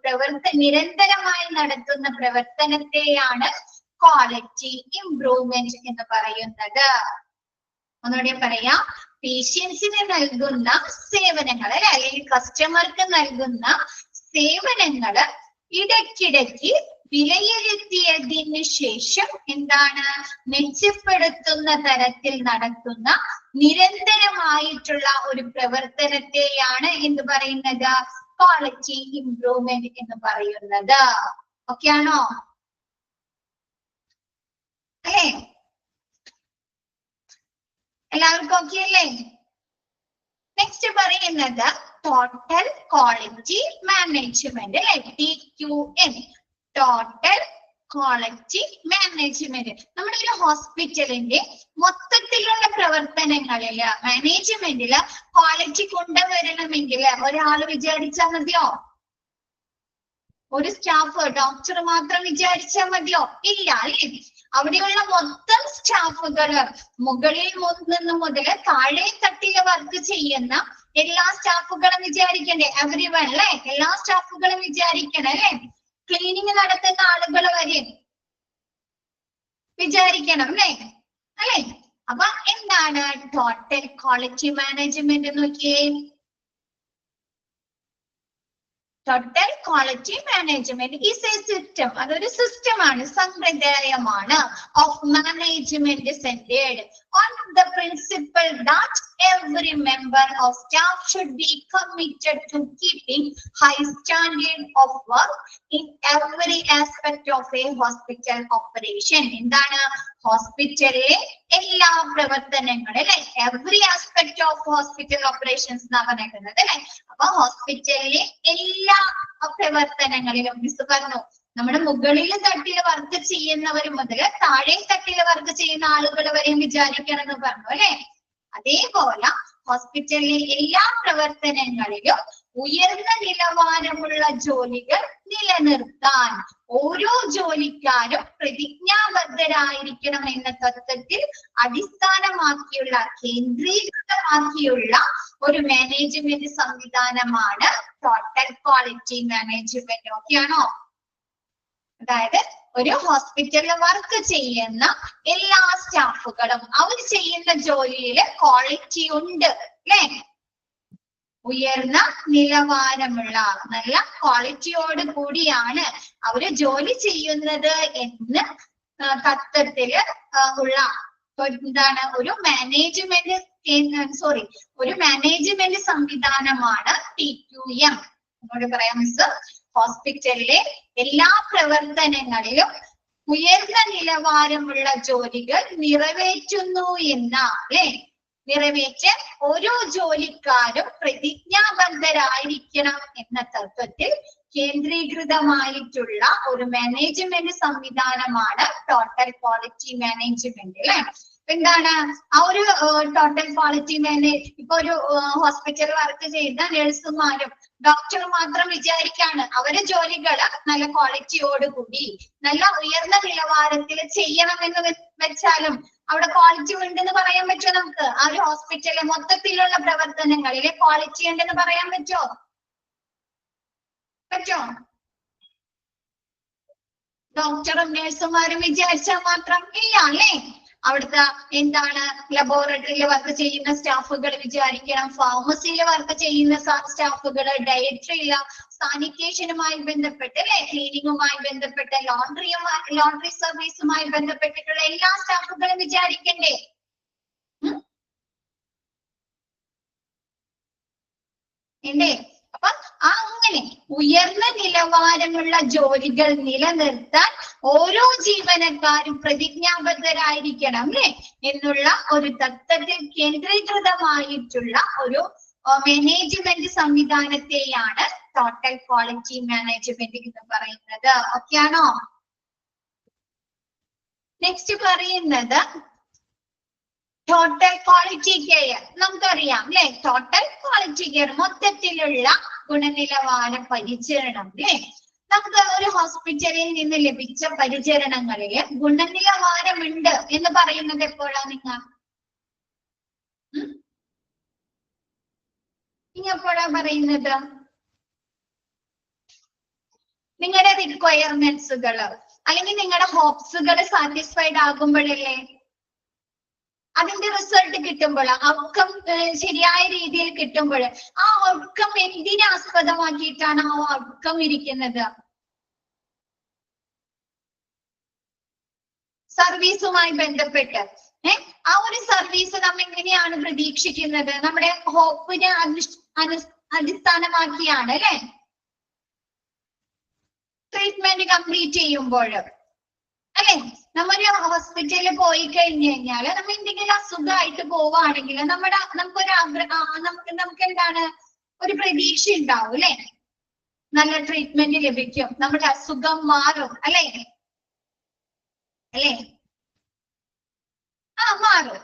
നിരന്തരമായി നടത്തുന്ന പ്രവർത്തനത്തെയാണ് ക്വാളിറ്റി ഇംപ്രൂവ്മെന്റ് എന്ന് പറയുന്നത്. ഒന്നുകൂടെ പറയാം. പേഷ്യൻസിന് നൽകുന്ന സേവനങ്ങൾ അല്ലെ, അല്ലെങ്കിൽ കസ്റ്റമർക്ക് നൽകുന്ന സേവനങ്ങള് ഇടയ്ക്കിടയ്ക്ക് വിലയിരുത്തിയതിന് ശേഷം എന്താണ് മെച്ചപ്പെടുത്തുന്ന തരത്തിൽ നടത്തുന്ന നിരന്തരമായിട്ടുള്ള ഒരു പ്രവർത്തനത്തെയാണ് എന്ത് പറയുന്നത്? ക്വാളിറ്റി ഇംപ്രൂവ്മെന്റ് എന്ന് പറയുന്നത്. ഓക്കെ ആണോ? അല്ലേ? എല്ലാവർക്കും ഓക്കെ അല്ലേ? നെക്സ്റ്റ് പറയുന്നത് ടോട്ടൽ ക്വാളിറ്റി മാനേജ്മെന്റ് അല്ലെ? TQM, total quality management. നമ്മുടെ ഒരു ഹോസ്പിറ്റലിന്റെ മൊത്തത്തിലുള്ള പ്രവർത്തനങ്ങളില് മാനേജ്മെന്റില് ക്വാളിറ്റി കൊണ്ടുവരണമെങ്കിൽ ഒരാൾ വിചാരിച്ചാൽ മതിയോ? ഒരു സ്റ്റാഫ് ഡോക്ടർ മാത്രം വിചാരിച്ചാൽ മതിയോ? ഇല്ല അല്ലേ? അവിടെയുള്ള മൊത്തം സ്റ്റാഫുകള് മുകളിൽ നിന്ന് മുതൽ താഴെ തട്ടില് വർക്ക് ചെയ്യുന്ന എല്ലാ സ്റ്റാഫുകളും വിചാരിക്കണ്ടേ? എവരിവൺ അല്ലെ? എല്ലാ സ്റ്റാഫുകളും വിചാരിക്കണം അല്ലെ? ക്ലീനിങ് നടത്തുന്ന ആളുകൾ വരെ വിചാരിക്കണം അല്ലെ? അല്ലെ? അപ്പൊ എന്താണ് ടോട്ടൽ ക്വാളിറ്റി മാനേജ്മെന്റ്? നോക്കിയേ. Total quality management is A system. അതൊരു സിസ്റ്റമാണ്, സമ്പ്രദായമാണ്. Of management centred on the principle that every member of staff should be committed to keeping high standard of work in every aspect of a hospital operation. എന്താണ് ഹോസ്പിറ്റലിലെ എല്ലാ പ്രവർത്തനങ്ങളും അല്ലെ? Every aspect of hospital operations എന്നാ പറയുന്നത് അല്ലെ? അപ്പൊ ഹോസ്പിറ്റലിലെ എല്ലാ പ്രവർത്തനങ്ങളിലും മിസ് പറഞ്ഞു നമ്മുടെ മുകളിൽ തട്ടില് വർക്ക് ചെയ്യുന്നവർ മുതൽ താഴെ തട്ടില് വർക്ക് ചെയ്യുന്ന ആളുകൾ വരെയും വിചാരിക്കണം എന്ന് പറഞ്ഞു അല്ലെ? അതേപോലെ ഹോസ്പിറ്റലിലെ എല്ലാ പ്രവർത്തനങ്ങളിലും ഉയർന്ന നിലവാരമുള്ള ജോലികൾ നിലനിർത്താൻ ഓരോ ജോലിക്കാരും പ്രതിജ്ഞാബദ്ധരായിരിക്കണം എന്ന തത്വത്തിൽ അടിസ്ഥാനമാക്കിയുള്ള കേന്ദ്രീകൃതമാക്കിയുള്ള ഒരു മാനേജ്മെന്റ് സംവിധാനമാണ് ടോട്ടൽ ക്വാളിറ്റി മാനേജ്മെന്റ്. ഓക്കെയാണോ? അതായത് ഒരു ഹോസ്പിറ്റലിൽ വർക്ക് ചെയ്യുന്ന എല്ലാ സ്റ്റാഫുകളും അവർ ചെയ്യുന്ന ജോലിയില് ക്വാളിറ്റി ഉണ്ട് അല്ലെ? ഉയർന്ന നിലവാരമുള്ള നല്ല ക്വാളിറ്റിയോട് കൂടിയാണ് അവര് ജോലി ചെയ്യുന്നത് എന്ന് തത്വത്തില് ഉള്ള എന്താണ് ഒരു മാനേജ്മെന്റ് സംവിധാനമാണ് TQM. എന്നോട് പറയാം മിസ്. ഹോസ്പിറ്റലിലെ എല്ലാ പ്രവർത്തനങ്ങളിലും ഉയർന്ന നിലവാരമുള്ള ജോലികൾ നിറവേറ്റുന്നു എന്ന അല്ലെ? നിറവേറ്റാൻ ഓരോ ജോലിക്കാരും പ്രതിജ്ഞാബദ്ധരായിരിക്കണം എന്ന തത്വത്തിൽ കേന്ദ്രീകൃതമായിട്ടുള്ള ഒരു മാനേജ്മെന്റ് സംവിധാനമാണ് ടോട്ടൽ ക്വാളിറ്റി മാനേജ്മെന്റ് അല്ലെ? എന്താണ് ആ ഒരു ടോട്ടൽ ക്വാളിറ്റി ഇപ്പൊ ഒരു ഹോസ്പിറ്റൽ വർക്ക് ചെയ്യുന്ന നഴ്സുമാരും ഡോക്ടറും മാത്രം വിചാരിക്കാണ് അവരെ ജോലികള് നല്ല ക്വാളിറ്റിയോട് കൂടി നല്ല ഉയർന്ന നിലവാരത്തിൽ ചെയ്യണമെന്ന് വെച്ചാലും അവിടെ ക്വാളിറ്റി ഉണ്ടെന്ന് പറയാൻ പറ്റുമോ നമുക്ക്? ആ ഒരു ഹോസ്പിറ്റലിലെ മൊത്തത്തിലുള്ള പ്രവർത്തനങ്ങളിലെ ക്വാളിറ്റി ഉണ്ടെന്ന് പറയാൻ പറ്റുമോ? ഡോക്ടറും നഴ്സുമാരും വിചാരിച്ചാൽ മാത്രം ഇല്ല അല്ലേ? അവിടുത്തെ എന്താണ് ലബോറട്ടറിയിൽ വർക്ക് ചെയ്യുന്ന സ്റ്റാഫുകൾ വിചാരിക്കണം, ഫാർമസിയിൽ വർക്ക് ചെയ്യുന്ന സ്റ്റാഫുകൾ, ഡയറ്ററിയില സാനിറ്റേഷനുമായി ബന്ധപ്പെട്ട് അല്ലെ, ക്ലീനിങ്ങുമായി ബന്ധപ്പെട്ട്, ലോണ്ടറി സർവീസുമായി ബന്ധപ്പെട്ടിട്ടുള്ള എല്ലാ സ്റ്റാഫുകളും വിചാരിക്കണ്ടേ? എന്തേ? അപ്പൊ അങ്ങനെ ഉയർന്ന നിലവാരമുള്ള ജോലികൾ നിലനിർത്താൻ ഓരോ ജീവനക്കാരും പ്രതിജ്ഞാബദ്ധരായിരിക്കണം അല്ലെ എന്നുള്ള ഒരു തത്വത്തിൽ കേന്ദ്രീകൃതമായിട്ടുള്ള ഒരു മാനേജ്മെന്റ് സംവിധാനത്തെയാണ് ടോട്ടൽ ക്വാളിറ്റി മാനേജ്മെന്റ് എന്ന് പറയുന്നത്. ഓക്കെ ആണോ? നെക്സ്റ്റ് പറയുന്നത് ടോട്ടൽ ക്വാളിറ്റി കെയർ. നമുക്കറിയാം അല്ലെ, ടോട്ടൽ ക്വാളിറ്റി കെയർ മൊത്തത്തിലുള്ള ഗുണനിലവാര പരിചരണം അല്ലെ. നമുക്ക് ഒരു ഹോസ്പിറ്റലിൽ നിന്ന് ലഭിച്ച പരിചരണങ്ങളില് ഗുണനിലവാരമുണ്ട് എന്ന് പറയുന്നത് എപ്പോഴാണ് നിങ്ങൾ എപ്പോഴാ പറയുന്നത്? നിങ്ങളുടെ റിക്വയർമെന്റ്സുകള് അല്ലെങ്കിൽ നിങ്ങളുടെ ഹോപ്സുകൾ സാറ്റിസ്ഫൈഡ് ആകുമ്പോഴല്ലേ, അതിന്റെ റിസൾട്ട് കിട്ടുമ്പോൾ, ഔട്ട്കം ശരിയായ രീതിയിൽ കിട്ടുമ്പോൾ, ആ ഔട്ട്കം എന്തിനെ ആസ്പദമാക്കിയിട്ടാണ് ആ ഔട്ട്കം ഇരിക്കുന്നത്? സർവീസുമായി ബന്ധപ്പെട്ട് ആ ഒരു സർവീസ് നമ്മൾ എങ്ങനെയാണ് പ്രതീക്ഷിക്കുന്നത്? നമ്മുടെ ഹോപ്പിനെ അടിസ്ഥാനമാക്കിയാണ് അല്ലെ ട്രീറ്റ്മെന്റ് കംപ്ലീറ്റ് ചെയ്യുമ്പോൾ അല്ലെ. നമ്മൊരു ഹോസ്പിറ്റലിൽ പോയി കഴിഞ്ഞു കഴിഞ്ഞാല് നമ്മൾ എന്തെങ്കിലും അസുഖമായിട്ട് പോവുകയാണെങ്കിൽ നമുക്ക് എന്താണ് ഒരു പ്രതീക്ഷ ഉണ്ടാവും അല്ലെ, നല്ല ട്രീറ്റ്മെന്റ് ലഭിക്കും, നമ്മുടെ അസുഖം മാറും അല്ലെ മാറും.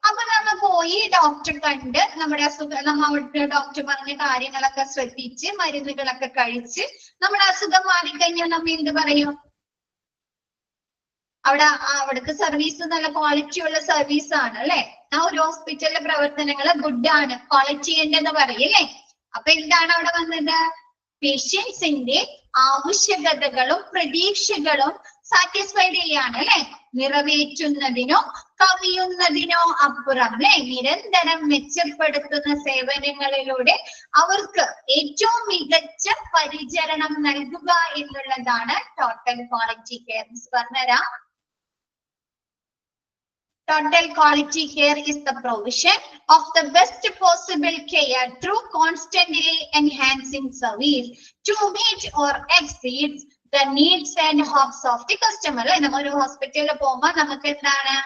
അപ്പൊ നമ്മൾ പോയി ഡോക്ടറെ കണ്ട് നമ്മുടെ അസുഖം, അവിടുത്തെ ഡോക്ടർ പറഞ്ഞ കാര്യങ്ങളൊക്കെ ശ്രദ്ധിച്ച് മരുന്നുകളൊക്കെ കഴിച്ച് നമ്മുടെ അസുഖം മാറിക്കഴിഞ്ഞാൽ നമ്മ എന്ത് പറയും? അവിടുത്തെ സർവീസ് നല്ല ക്വാളിറ്റി ഉള്ള സർവീസ് ആണ് അല്ലെ. ആ ഒരു ഹോസ്പിറ്റലിലെ പ്രവർത്തനങ്ങൾ ഗുഡ് ആണ്, ക്വാളിറ്റി ഉണ്ടെന്ന് പറയും അല്ലെ. അപ്പൊ എന്താണ് അവിടെ വന്നത്? പേഷ്യൻസിന്റെ ആവശ്യകതകളും പ്രതീക്ഷകളും സാറ്റിസ്ഫൈഡ് ചെയ്യാണ് അല്ലെ, നിറവേറ്റുന്നതിനോ കവിയുന്നതിനോ അപ്പുറം അല്ലെ നിരന്തരം മെച്ചപ്പെടുത്തുന്ന സേവനങ്ങളിലൂടെ അവർക്ക് ഏറ്റവും മികച്ച പരിചരണം നൽകുക എന്നുള്ളതാണ് ടോട്ടൽ ക്വാളിറ്റി കെയർ. പറഞ്ഞുതരാം. Total quality care is the provision of the best possible care through constantly enhancing service to meet or exceed the needs and hopes of the customer. നമ്മൾ ഒരു ഹോസ്പിറ്റലിൽ പോകുമ്പോൾ നമുക്ക് എന്താണ്,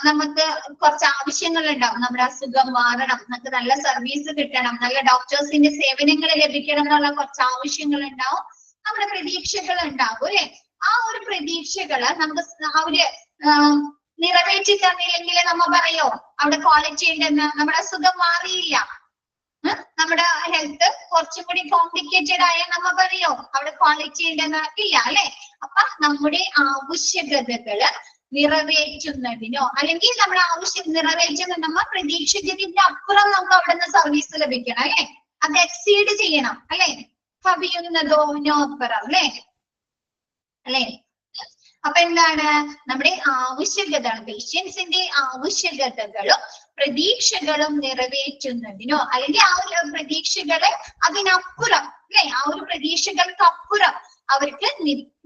നമുക്ക് കുറച്ച് ആവശ്യങ്ങൾ ഉണ്ടാവും. നമ്മുടെ അസുഖം മാറണം, നമുക്ക് നല്ല സർവീസ് കിട്ടണം, നല്ല ഡോക്ടേഴ്സിന്റെ സേവനങ്ങൾ ലഭിക്കണം എന്നുള്ള കുറച്ച് ആവശ്യങ്ങൾ ഉണ്ടാവും, നമ്മുടെ പ്രതീക്ഷകൾ ഉണ്ടാവും അല്ലെ. ആ ഒരു പ്രതീക്ഷകള് നമുക്ക് അവര് നിറവേറ്റി തന്നില്ലെങ്കിൽ നമ്മ പറയോ അവിടെ ക്വാളിറ്റി ഉണ്ടെന്ന്? നമ്മുടെ അസുഖം മാറിയില്ല, നമ്മുടെ ഹെൽത്ത് കുറച്ചും കൂടി കോംപ്ലിക്കേറ്റഡ് ആയ നമ്മ പറയോ അവിടെ ക്വാളിറ്റി ഉണ്ടെന്ന്? ഇല്ല അല്ലെ. അപ്പൊ നമ്മുടെ ആവശ്യകതകള് നിറവേറ്റുന്നതിനോ അല്ലെങ്കിൽ നമ്മുടെ ആവശ്യം നിറവേറ്റുന്ന നമ്മ പ്രതീക്ഷിച്ചതിന്റെ അപ്പുറം നമുക്ക് അവിടെ നിന്ന് സർവീസ് ലഭിക്കണം അല്ലെ, അത് എക്സീഡ് ചെയ്യണം അല്ലെ, കവിയുന്നതോ അപ്പുറം അല്ലെ. അപ്പൊ എന്താണ് നമ്മുടെ ആവശ്യകതകൾ, പേഷ്യൻസിന്റെ ആവശ്യകതകളും പ്രതീക്ഷകളും നിറവേറ്റുന്നതിനോ അല്ലെങ്കിൽ ആ ഒരു പ്രതീക്ഷകളെ അതിനപ്പുറം അല്ലെ, ആ ഒരു പ്രതീക്ഷകൾക്കപ്പുറം അവർക്ക്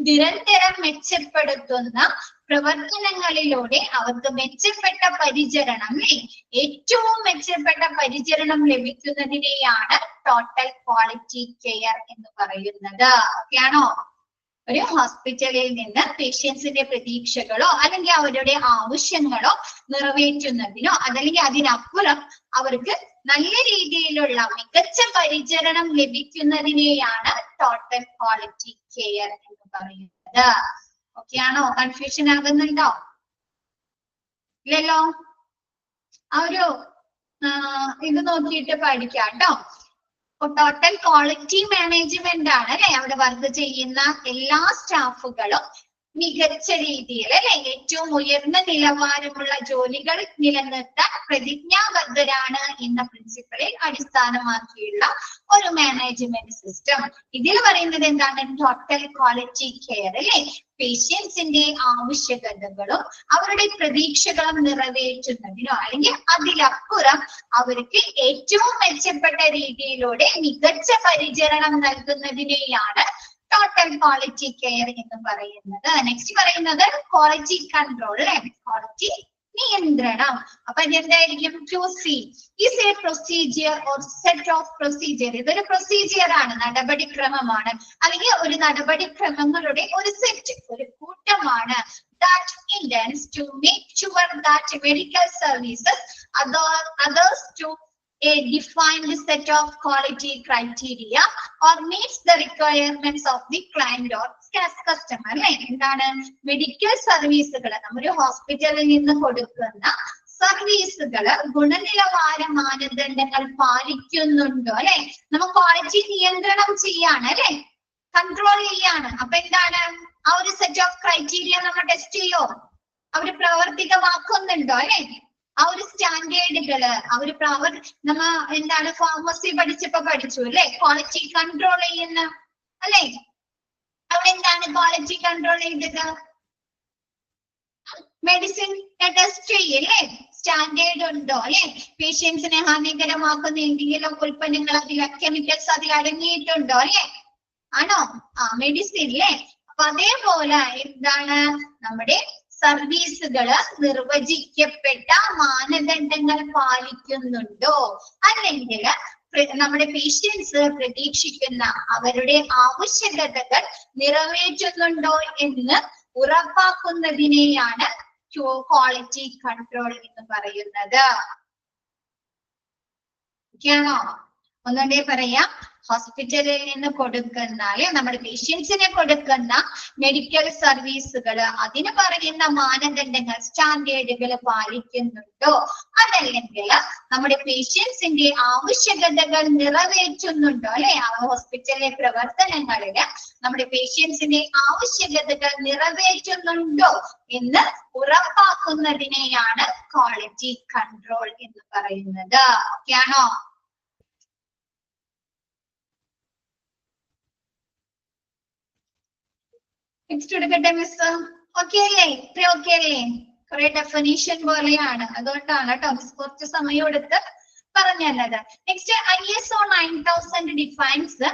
നിരന്തരം മെച്ചപ്പെടുത്തുന്ന പ്രവർത്തനങ്ങളിലൂടെ അവർക്ക് മെച്ചപ്പെട്ട പരിചരണം അല്ലെ, ഏറ്റവും മെച്ചപ്പെട്ട പരിചരണം ലഭിക്കുന്നതിനെയാണ് ടോട്ടൽ ക്വാളിറ്റി കെയർ എന്ന് പറയുന്നത്. ഓക്കെ ആണോ? ഒരു ഹോസ്പിറ്റലിൽ നിന്ന് പേഷ്യൻസിന്റെ പ്രതീക്ഷകളോ അല്ലെങ്കിൽ അവരുടെ ആവശ്യങ്ങളോ നിറവേറ്റുന്നതിനോ അതല്ലെങ്കിൽ അതിനപ്പുറം അവർക്ക് നല്ല രീതിയിലുള്ള മികച്ച പരിചരണം ലഭിക്കുന്നതിനെയാണ് ടോട്ടൽ ക്വാളിറ്റി കെയർ എന്ന് പറയുന്നത്. ഓക്കെ ആണോ? കൺഫ്യൂഷൻ ആകുന്നുണ്ടോ? ഇല്ലല്ലോ. ആ ഒരു ഇത് നോക്കിയിട്ട് പഠിക്കാം കേട്ടോ. ടോട്ടൽ ക്വാളിറ്റി മാനേജ്മെന്റ് ആണ് അല്ലെ, അവിടെ വർക്ക് ചെയ്യുന്ന എല്ലാ സ്റ്റാഫുകളും മികച്ച രീതിയിൽ അല്ലെ ഏറ്റവും ഉയർന്ന നിലവാരമുള്ള ജോലികൾ നിലനിർത്താൻ പ്രതിജ്ഞാബദ്ധരാണ് എന്ന പ്രിൻസിപ്പളെ അടിസ്ഥാനമാക്കിയുള്ള ഒരു മാനേജ്മെന്റ് സിസ്റ്റം. ഇതിൽ പറയുന്നത് എന്താണ്? ടോട്ടൽ ക്വാളിറ്റി കെയർ അല്ലെ, പേഷ്യൻസിന്റെ ആവശ്യകതകളും അവരുടെ പ്രതീക്ഷകളും നിറവേറ്റുന്നതിനോ അല്ലെങ്കിൽ അതിലപ്പുറം അവർക്ക് ഏറ്റവും മെച്ചപ്പെട്ട രീതിയിലൂടെ മികച്ച പരിചരണം നൽകുന്നതിനെയാണ് ടോട്ടൽ ക്വാളിറ്റി കെയർ എന്ന് പറയുന്നത്. നെക്സ്റ്റ് പറയുന്നത് ക്വാളിറ്റി കൺട്രോൾ അല്ലെ, ക്വാളിറ്റി നിയന്ത്രണം. അപ്പൊ ഇതെന്തായിരിക്കും? QC is a procedure or set of procedure. ഇതൊരു പ്രൊസീജിയർ ആണ്, നടപടിക്രമമാണ്, അല്ലെങ്കിൽ ഒരു നടപടിക്രമങ്ങളുടെ ഒരു സെറ്റ്, ഒരു കൂട്ടമാണ്. That intends to make sure that medical services others to a defined set of quality criteria or meets the requirements of the client or customer. അല്ലെ, എന്താണ്? മെഡിക്കൽ സർവീസുകൾ നമ്മുടെ ഹോസ്പിറ്റലിൽ നിന്ന് കൊടുക്കുന്ന സർവീസുകൾ ഗുണനിലവാര മാനദണ്ഡങ്ങൾ പാലിക്കുന്നുണ്ടോ അല്ലെ, നമ്മൾ ക്വാളിറ്റി നിയന്ത്രണം ചെയ്യാണ് അല്ലെ, കൺട്രോൾ ചെയ്യാണ്. അപ്പൊ എന്താണ്? ആ ഒരു സെറ്റ് ഓഫ് ക്രൈറ്റീരിയ നമ്മൾ ടെസ്റ്റ് ചെയ്യോ, അവര് പ്രാവർത്തികമാക്കുന്നുണ്ടോ അല്ലെ, ആ ഒരു സ്റ്റാൻഡേർഡുകള് അവര് നമ്മ എന്താണ് ഫാർമസി പഠിച്ചപ്പോ പഠിച്ചു അല്ലെ, ക്വാളിറ്റി കൺട്രോൾ ചെയ്യുന്ന അല്ലെ. അവിടെ എന്താണ് ക്വാളിറ്റി കൺട്രോൾ ചെയ്തത്? മെഡിസിൻ ടെസ്റ്റ് ചെയ്യല്ലേ, സ്റ്റാൻഡേർഡ് ഉണ്ടോ അല്ലെ, പേഷ്യൻസിനെ ഹാനികരമാക്കുന്ന എന്തെങ്കിലും ഉൽപ്പന്നങ്ങൾ അതിൽ കെമിക്കൽസ് അതിൽ അടങ്ങിയിട്ടുണ്ടോ അല്ലെ, ആണോ? മെഡിസിൻ അല്ലേ. അപ്പൊ അതേപോലെ എന്താണ് നമ്മുടെ സർവീസുകള് നിർവചിക്കപ്പെട്ട മാനദണ്ഡങ്ങൾ പാലിക്കുന്നുണ്ടോ, അല്ലെങ്കിൽ നമ്മുടെ പേഷ്യൻസ് പ്രതീക്ഷിക്കുന്ന അവരുടെ ആവശ്യകതകൾ നിറവേറ്റുന്നുണ്ടോ എന്ന് ഉറപ്പാക്കുന്നതിനെയാണ് ക്വാളിറ്റി കൺട്രോൾ എന്ന് പറയുന്നത്. ഓക്കെയാണോ? ഒന്നുകൂടെ പറയാം. ഹോസ്പിറ്റലിൽ നിന്ന് കൊടുക്കുന്ന അല്ലെ നമ്മുടെ പേഷ്യൻസിനെ കൊടുക്കുന്ന മെഡിക്കൽ സർവീസുകൾ അതിന് പറയുന്ന മാനദണ്ഡങ്ങൾ സ്റ്റാൻഡേർഡുകൾ പാലിക്കുന്നുണ്ടോ, അതല്ലെങ്കിൽ നമ്മുടെ പേഷ്യൻസിന്റെ ആവശ്യകതകൾ നിറവേറ്റുന്നുണ്ടോ അല്ലെ, ആ ഹോസ്പിറ്റലിലെ പ്രവർത്തനങ്ങളിൽ നമ്മുടെ പേഷ്യൻസിന്റെ ആവശ്യകതകൾ നിറവേറ്റുന്നുണ്ടോ എന്ന് ഉറപ്പാക്കുന്നതിനെയാണ് ക്വാളിറ്റി കൺട്രോൾ എന്ന് പറയുന്നത്. ഓക്കെയാണോ? നെക്സ്റ്റ് എടുക്കട്ടെ മിസ്. ഓക്കെ അല്ലേ? ഇത്രയും ഓക്കെ അല്ലേ? കുറെ ഡെഫിനിഷൻ പോലെയാണ്, അതുകൊണ്ടാണ് കേട്ടോ മിസ് കുറച്ച് സമയം എടുത്ത് പറഞ്ഞു തന്നത്. നെക്സ്റ്റ് ISO 9000 ഡിഫൈൻസ്,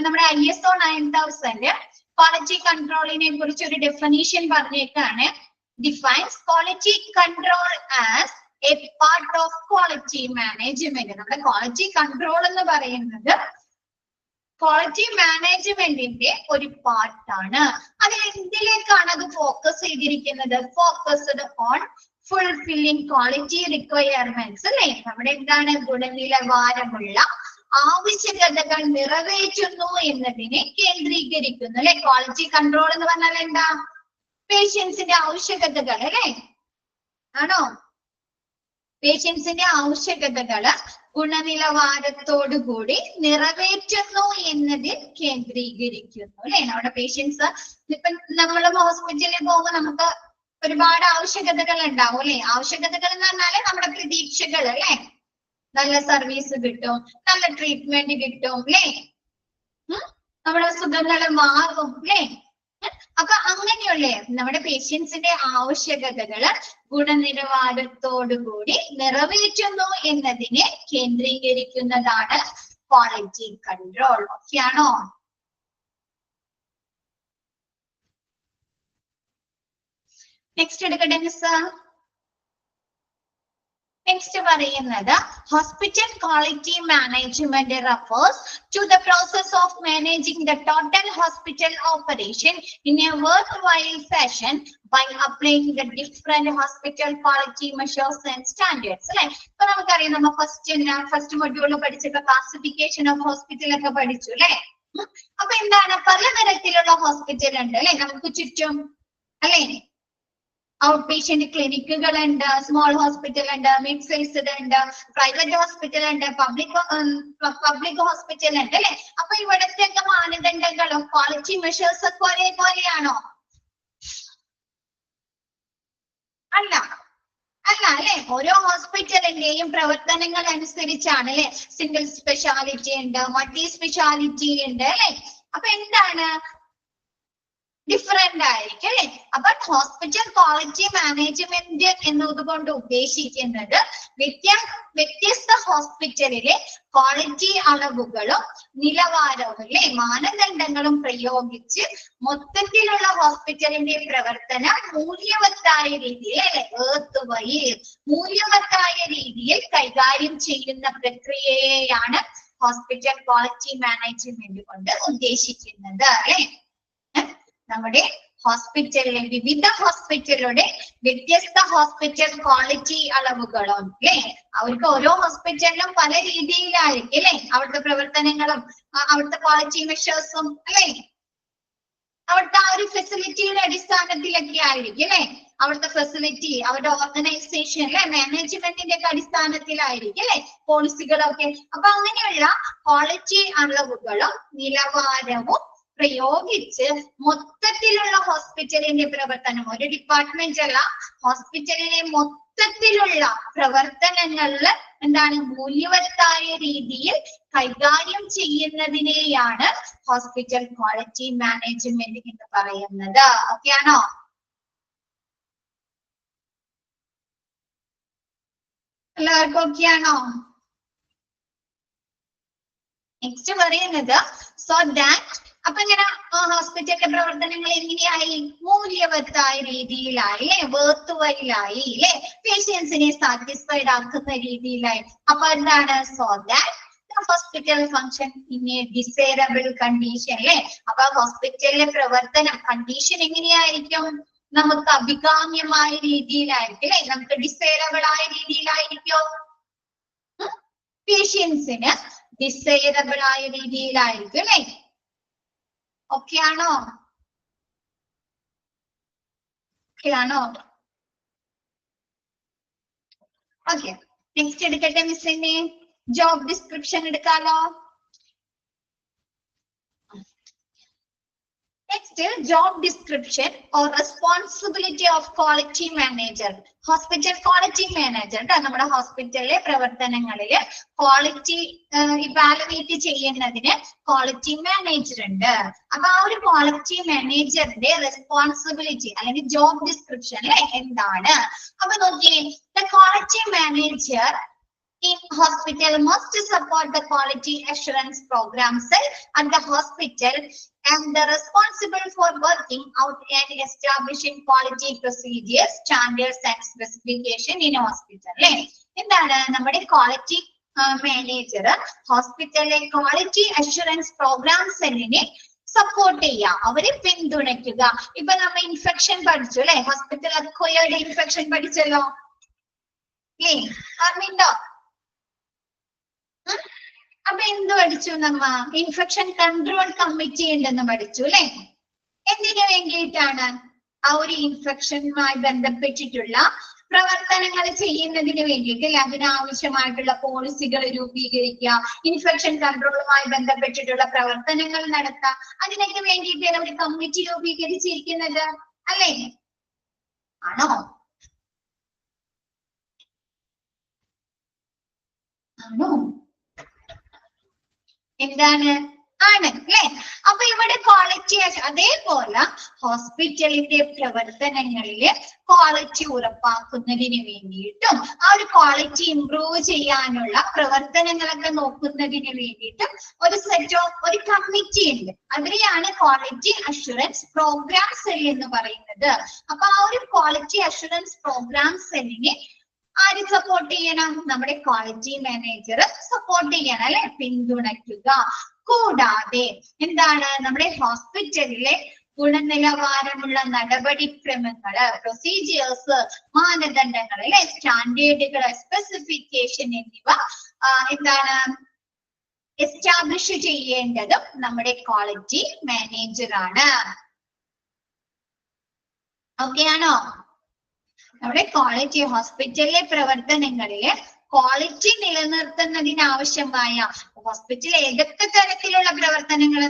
നമ്മുടെ ISO 9000 ക്വാളിറ്റി കൺട്രോളിനെ കുറിച്ച് ഒരു ഡെഫിനിഷൻ പറഞ്ഞേക്കാണ്. Defines quality control as a part of quality management. നമ്മുടെ ക്വാളിറ്റി കൺട്രോൾ എന്ന് പറയുന്നത് ക്വാളിറ്റി മാനേജ്മെന്റിന്റെ ഒരു പാർട്ടാണ്. അതിൽ എന്തിലേക്കാണ് അത് ഫോക്കസ് ചെയ്തിരിക്കുന്നത്? Focused on fulfilling quality requirements അല്ലെ, നമ്മുടെ എന്താണ് ഗുണനിലവാരമുള്ള ആവശ്യകതകൾ നിറവേറ്റുന്നു എന്നതിനെ കേന്ദ്രീകരിക്കുന്നു അല്ലെ. ക്വാളിറ്റി കൺട്രോൾ എന്ന് പറഞ്ഞാൽ എന്താ? പേഷ്യൻസിന്റെ ആവശ്യകതകൾ അല്ലെ, ആണോ? പേഷ്യൻസിന്റെ ആവശ്യകതകള് ഗുണനിലവാരത്തോടുകൂടി നിറവേറ്റുന്നു എന്നതിൽ കേന്ദ്രീകരിക്കുന്നു അല്ലെ. നമ്മുടെ പേഷ്യൻസ് ഇപ്പൊ നമ്മൾ ഹോസ്പിറ്റലിൽ പോകുമ്പോൾ നമുക്ക് ഒരുപാട് ആവശ്യകതകൾ ഉണ്ടാവും അല്ലെ. ആവശ്യകതകൾ എന്ന് പറഞ്ഞാല് നമ്മുടെ പ്രതീക്ഷകൾ അല്ലെ, നല്ല സർവീസ് കിട്ടും, നല്ല ട്രീറ്റ്മെന്റ് കിട്ടും അല്ലെ, നമ്മുടെ അസുഖങ്ങൾ മാറും അല്ലെ. അപ്പൊ അങ്ങനെയുള്ള നമ്മുടെ പേഷ്യൻസിന്റെ ആവശ്യകതകള് ഗുണനിലവാരത്തോടുകൂടി നിറവേറ്റുന്നു എന്നതിനെ കേന്ദ്രീകരിക്കുന്നതാണ് ക്വാളിറ്റി കൺട്രോൾ. ഓക്കെയാണോ? നെക്സ്റ്റ് എടുക്കട്ടെ മിസ്. നെക്സ്റ്റ് പറയുന്നത് hospital quality management refers to the process of managing the total hospital operation in a worthwhile fashion by applying the different hospital quality measures and standards. അല്ലെ, ഇപ്പൊ നമുക്കറിയാം, നമ്മൾ first മൊഡ്യൂളിൽ പഠിച്ചപ്പോ classification of hospital ഒക്കെ പഠിച്ചു അല്ലെ. അപ്പൊ എന്താണ്, പലതരത്തിലുള്ള ഹോസ്പിറ്റൽ ഉണ്ട് അല്ലെ നമുക്ക് ചുറ്റും അല്ലെ. ഔട്ട് പേഷ്യന്റ് ക്ലിനിക്കുകൾ ഉണ്ട്, സ്മോൾ ഹോസ്പിറ്റൽ ഉണ്ട്, മിഡ് സൈസ്ഡ് ഉണ്ട്, പ്രൈവറ്റ് ഹോസ്പിറ്റൽ ഉണ്ട്, പബ്ലിക് ഹോസ്പിറ്റൽ ഉണ്ട് അല്ലെ. അപ്പൊ ഇവിടത്തെ മാനദണ്ഡങ്ങളും ക്വാളിറ്റി മെഷേഴ്സ് ഒക്കെ ഒരേപോലെയാണോ? അല്ല അല്ലെ, ഓരോ ഹോസ്പിറ്റലിന്റെയും പ്രവർത്തനങ്ങൾ അനുസരിച്ചാണ് അല്ലെ. സിംഗിൾ സ്പെഷ്യാലിറ്റി ഉണ്ട്, മൾട്ടി സ്പെഷ്യാലിറ്റി ഉണ്ട് അല്ലെ. അപ്പൊ എന്താണ് ഡിഫറെന്റ് ആയിരിക്കും അല്ലെ. അപ്പൊ ഹോസ്പിറ്റൽ ക്വാളിറ്റി മാനേജ്മെന്റ് എന്നതുകൊണ്ട് ഉദ്ദേശിക്കുന്നത് വ്യത്യസ്ത ഹോസ്പിറ്റലിലെ ക്വാളിറ്റി അളവുകളും നിലവാരവും അല്ലെ മാനദണ്ഡങ്ങളും പ്രയോഗിച്ച് മൊത്തത്തിലുള്ള ഹോസ്പിറ്റലിന്റെ പ്രവർത്തനം മൂല്യവത്തായ രീതിയിൽ അല്ലെ മൂല്യവത്തായ രീതിയിൽ കൈകാര്യം ചെയ്യുന്ന പ്രക്രിയയെയാണ് ഹോസ്പിറ്റൽ ക്വാളിറ്റി മാനേജ്മെന്റ് കൊണ്ട് ഉദ്ദേശിക്കുന്നത് അല്ലെ. നമ്മുടെ ഹോസ്പിറ്റലിലെ വിവിധ ഹോസ്പിറ്റലുടെ വ്യത്യസ്ത ഹോസ്പിറ്റൽ ക്വാളിറ്റി അളവുകളും അല്ലെ. അവർക്ക് ഓരോ ഹോസ്പിറ്റലിലും പല രീതിയിലായിരിക്കും അല്ലെ അവിടുത്തെ പ്രവർത്തനങ്ങളും അവിടുത്തെ ക്വാളിറ്റി മെഷേഴ്സും അല്ലെ. അവിടുത്തെ ആ ഒരു ഫെസിലിറ്റിയുടെ അടിസ്ഥാനത്തിലൊക്കെ ആയിരിക്കും അല്ലെ. അവിടുത്തെ ഫെസിലിറ്റി അവരുടെ ഓർഗനൈസേഷൻ അല്ലെ മാനേജ്മെന്റിന്റെ ഒക്കെ അടിസ്ഥാനത്തിലായിരിക്കും അല്ലെ പോളിസികളൊക്കെ. അപ്പൊ അങ്ങനെയുള്ള ക്വാളിറ്റി അളവുകളും നിലവാരവും പ്രയോഗിച്ച് മൊത്തത്തിലുള്ള ഹോസ്പിറ്റലിന്റെ പ്രവർത്തനം, ഒരു ഡിപ്പാർട്ട്മെന്റ് അല്ല, ഹോസ്പിറ്റലിലെ മൊത്തത്തിലുള്ള പ്രവർത്തനങ്ങളില് എന്താണ് മൂല്യവത്തായ രീതിയിൽ കൈകാര്യം ചെയ്യുന്നതിനെയാണ് ഹോസ്പിറ്റൽ ക്വാളിറ്റി മാനേജ്മെന്റ് എന്ന് പറയുന്നത്. ഓക്കെ ആണോ? എല്ലാവർക്കും ഓക്കെ ആണോ? നെക്സ്റ്റ് പറയുന്നത് സോ ദാറ്റ്, അപ്പൊ ഇങ്ങനെ ഹോസ്പിറ്റലിന്റെ പ്രവർത്തനങ്ങൾ എങ്ങനെയായി മൂല്യവത്തായ രീതിയിലായി അല്ലെ, വേർത്തുവയിലായി അല്ലെ, പേഷ്യൻസിനെ സാറ്റിസ്ഫൈഡ് ആക്കുന്ന രീതിയിലായി. അപ്പൊ എന്താണ് so that hospital function in A desirable condition അല്ലെ. അപ്പൊ ഹോസ്പിറ്റലിലെ പ്രവർത്തനം കണ്ടീഷൻ എങ്ങനെയായിരിക്കും? നമുക്ക് അഭികാമ്യമായ രീതിയിലായിരിക്കും അല്ലെ, നമുക്ക് ഡിസൈറബിൾ ആയ രീതിയിലായിരിക്കും. പേഷ്യൻസിന് ഡിസൈറബിൾ ആയ രീതിയിലായിരിക്കും അല്ലെ. ഓക്കെ ആണോ? ഓക്കെ, നെക്സ്റ്റ് എടുക്കട്ടെ മിസ്സിന്റെ ജോബ് ഡിസ്ക്രിപ്ഷൻ എടുക്കാലോ. Next, job description or responsibility of quality manager. Hospital quality manager നമ്മുടെ ഹോസ്പിറ്റലിലെ പ്രവർത്തനങ്ങളില് ക്വാളിറ്റി ഇവാലുവേറ്റ് ചെയ്യുന്നതിന് ക്വാളിറ്റി മാനേജർ ഉണ്ട്. അപ്പൊ ആ ഒരു ക്വാളിറ്റി മാനേജറിന്റെ റെസ്പോൺസിബിലിറ്റി അല്ലെങ്കിൽ ജോബ് ഡിസ്ക്രിപ്ഷൻ എന്താണ്? അപ്പൊ നോക്കിയേ, the quality manager in hospital must support the quality assurance programs at the hospital and the responsible for working out and establishing quality procedures, standards and specification in hospital. എന്താണ് നമ്മുടെ quality manager ഹോസ്പിറ്റലിലെ quality assurance പ്രോഗ്രാംസിനെ support ചെയ്യുക, അവരെ പിന്തുണയ്ക്കുക. ഇപ്പൊ നമ്മ infection പഠിച്ചു അല്ലെ, hospital acquired infection പഠിച്ചല്ലോ അല്ലേ, ഓർമ്മയുണ്ടോ? അപ്പൊ എന്ത് പഠിച്ചു നമ്മ? ഇൻഫെക്ഷൻ കൺട്രോൾ കമ്മിറ്റി ഉണ്ടെന്ന് പഠിച്ചു അല്ലെ. എന്തിനു വേണ്ടിയിട്ടാണ്? ആ ഒരു ഇൻഫെക്ഷനുമായി ബന്ധപ്പെട്ടിട്ടുള്ള പ്രവർത്തനങ്ങൾ ചെയ്യുന്നതിന് വേണ്ടിയിട്ട് അല്ലെ, അതിനാവശ്യമായിട്ടുള്ള പോളിസികൾ രൂപീകരിക്കുക, ഇൻഫെക്ഷൻ കൺട്രോളുമായി ബന്ധപ്പെട്ടിട്ടുള്ള പ്രവർത്തനങ്ങൾ നടത്താം. അതിനൊക്കെ വേണ്ടിയിട്ടാണ് ഒരു കമ്മിറ്റി രൂപീകരിച്ചിരിക്കുന്നത് അല്ലെ. ആണോ? എന്താണ്? ആണ് അല്ലെ. അപ്പൊ ഇവിടെ ക്വാളിറ്റി അതേപോലെ ഹോസ്പിറ്റലിന്റെ പ്രവർത്തനങ്ങളില് ക്വാളിറ്റി ഉറപ്പാക്കുന്നതിന് വേണ്ടിയിട്ടും ആ ഒരു ക്വാളിറ്റി ഇംപ്രൂവ് ചെയ്യാനുള്ള പ്രവർത്തനങ്ങളൊക്കെ നോക്കുന്നതിന് വേണ്ടിയിട്ടും ഒരു കമ്മിറ്റി ഉണ്ട്. അതിനെയാണ് ക്വാളിറ്റി അഷുറൻസ് പ്രോഗ്രാം സെൽ എന്ന് പറയുന്നത്. അപ്പൊ ആ ഒരു ക്വാളിറ്റി അഷുറൻസ് പ്രോഗ്രാം സെല്ലിനെ ആര് സപ്പോർട്ട് ചെയ്യണം? നമ്മുടെ ക്വാളിറ്റി മാനേജർ സപ്പോർട്ട് ചെയ്യണം അല്ലെ, പിന്തുണയ്ക്കുക. കൂടാതെ എന്താണ്, നമ്മുടെ ഹോസ്പിറ്റലിലെ ഗുണനിലവാരമുള്ള നടപടിക്രമങ്ങള്, പ്രൊസീജിയേഴ്സ്, മാനദണ്ഡങ്ങൾ അല്ലെ, സ്റ്റാൻഡേർഡുകൾ, സ്പെസിഫിക്കേഷൻ എന്നിവ എന്താണ് എസ്റ്റാബ്ലിഷ് ചെയ്യേണ്ടതും നമ്മുടെ ക്വാളിറ്റി മാനേജർ ആണ്. ഓക്കെ ആണോ? നമ്മുടെ ക്വാളിറ്റി ഹോസ്പിറ്റലിലെ പ്രവർത്തനങ്ങളില് ക്വാളിറ്റി നിലനിർത്തുന്നതിനാവശ്യമായ ഹോസ്പിറ്റൽ ഏതൊക്കെ തരത്തിലുള്ള പ്രവർത്തനങ്ങൾ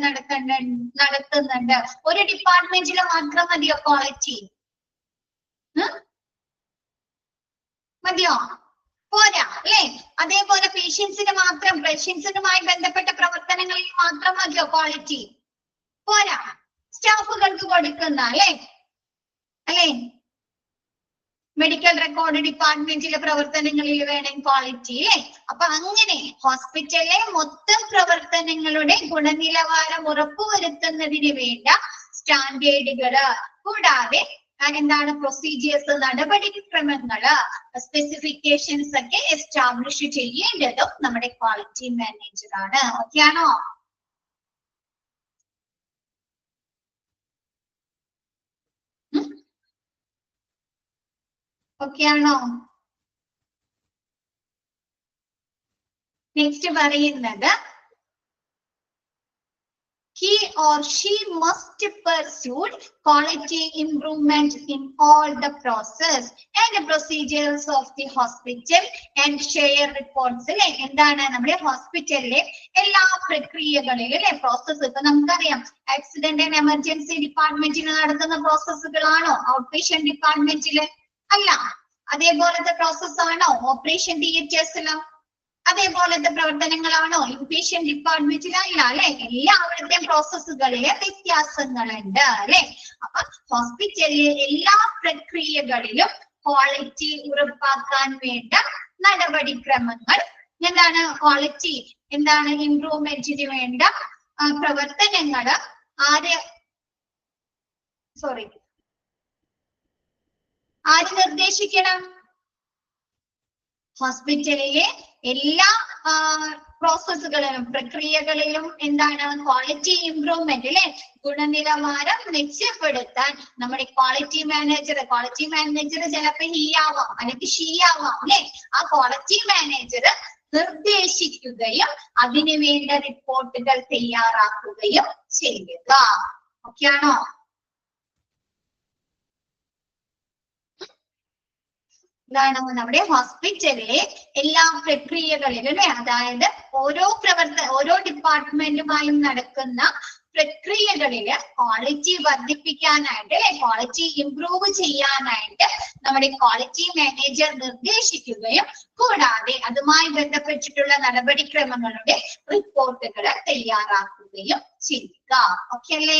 നടത്തുന്നുണ്ട്? ഒരു ഡിപ്പാർട്ട്മെന്റിൽ മാത്രം മതിയോ ക്വാളിറ്റി? മതിയോ? പോരാ അല്ലെ? അതേപോലെ പേഷ്യൻസിനുമായി ബന്ധപ്പെട്ട പ്രവർത്തനങ്ങളിൽ മാത്രം മതിയോ ക്വാളിറ്റി? പോരാ, സ്റ്റാഫുകൾക്ക് കൊടുക്കുന്ന അല്ലെ മെഡിക്കൽ റെക്കോർഡ് ഡിപ്പാർട്ട്മെന്റിലെ പ്രവർത്തനങ്ങളിൽ വേണം ക്വാളിറ്റി അല്ലെ? അപ്പൊ അങ്ങനെ ഹോസ്പിറ്റലിലെ മൊത്തം പ്രവർത്തനങ്ങളുടെ ഗുണനിലവാരം ഉറപ്പുവരുത്തുന്നതിന് വേണ്ട സ്റ്റാൻഡേർഡുകള്, കൂടാതെ എന്താണ് പ്രൊസീജിയേഴ്സ്, നടപടിക്രമങ്ങള്, സ്പെസിഫിക്കേഷൻസ് ഒക്കെ എസ്റ്റാബ്ലിഷ് ചെയ്യേണ്ടതും നമ്മുടെ ക്വാളിറ്റി മാനേജർ ആണ്. ഓക്കെ ആണോ? ഓക്കെ ആണോ? നെക്സ്റ്റ് പറയുന്നത് he or she must pursue quality improvement in all the process and procedures of the hospital and share reports. അല്ലെ? എന്താണ് നമ്മുടെ ഹോസ്പിറ്റലിലെ എല്ലാ പ്രക്രിയകളിലും അല്ലെ പ്രോസസ്. ഇപ്പൊ നമുക്കറിയാം ആക്സിഡന്റ് ആൻഡ് എമർജൻസി ഡിപ്പാർട്ട്മെന്റിൽ നടത്തുന്ന പ്രോസസ്സുകളാണോ ഔട്ട് പേഷ്യന്റ് ഡിപ്പാർട്ട്മെന്റില്? അല്ല. അതേപോലത്തെ പ്രോസസ് ആണോ ഓപ്പറേഷൻ തിയേറ്റേഴ്സിലും? അതേപോലത്തെ പ്രവർത്തനങ്ങളാണോ ഇൻപേഷ്യന്റ് ഡിപ്പാർട്ട്മെന്റിൽ? അല്ല അല്ലെ? എല്ലാവരുടെയും പ്രോസസ്സുകളിലെ വ്യത്യാസങ്ങളുണ്ട് അല്ലെ? അപ്പൊ ഹോസ്പിറ്റലിലെ എല്ലാ പ്രക്രിയകളിലും ക്വാളിറ്റി ഉറപ്പാക്കാൻ വേണ്ട നടപടിക്രമങ്ങൾ എന്താണ്? ക്വാളിറ്റി എന്താണ് ഇംപ്രൂവ്മെന്റിന് വേണ്ട പ്രവർത്തനങ്ങള് ആര് നിർദ്ദേശിക്കണം? ഹോസ്പിറ്റലിലെ എല്ലാ പ്രോസസ്സുകളിലും പ്രക്രിയകളിലും എന്താണ്? ക്വാളിറ്റി ഇംപ്രൂവ്മെന്റ് അല്ലെ? ഗുണനിലവാരം മെച്ചപ്പെടുത്താൻ നമ്മുടെ ക്വാളിറ്റി മാനേജർ ചിലപ്പോ ഹി ആവാം അല്ലെങ്കിൽ ഷീ ആവാം അല്ലെ? ആ ക്വാളിറ്റി മാനേജർ നിർദ്ദേശിക്കുകയും അതിനു വേണ്ട റിപ്പോർട്ടുകൾ തയ്യാറാക്കുകയും ചെയ്യുക. ഓക്കെ ആണോ? എന്താണ് നമ്മുടെ ഹോസ്പിറ്റലിലെ എല്ലാ പ്രക്രിയകളിലും അല്ലെ? അതായത് ഓരോ ഡിപ്പാർട്ട്മെന്റുമായും നടക്കുന്ന പ്രക്രിയകളില് ക്വാളിറ്റി വർദ്ധിപ്പിക്കാനായിട്ട് അല്ലെ? ക്വാളിറ്റി ഇംപ്രൂവ് ചെയ്യാനായിട്ട് നമ്മുടെ ക്വാളിറ്റി മാനേജർ നിർദ്ദേശിക്കുകയും കൂടാതെ അതുമായി ബന്ധപ്പെട്ടിട്ടുള്ള നടപടിക്രമങ്ങളുടെ റിപ്പോർട്ടുകൾ തയ്യാറാക്കുകയും ചെയ്യുക. ഓക്കെ അല്ലേ?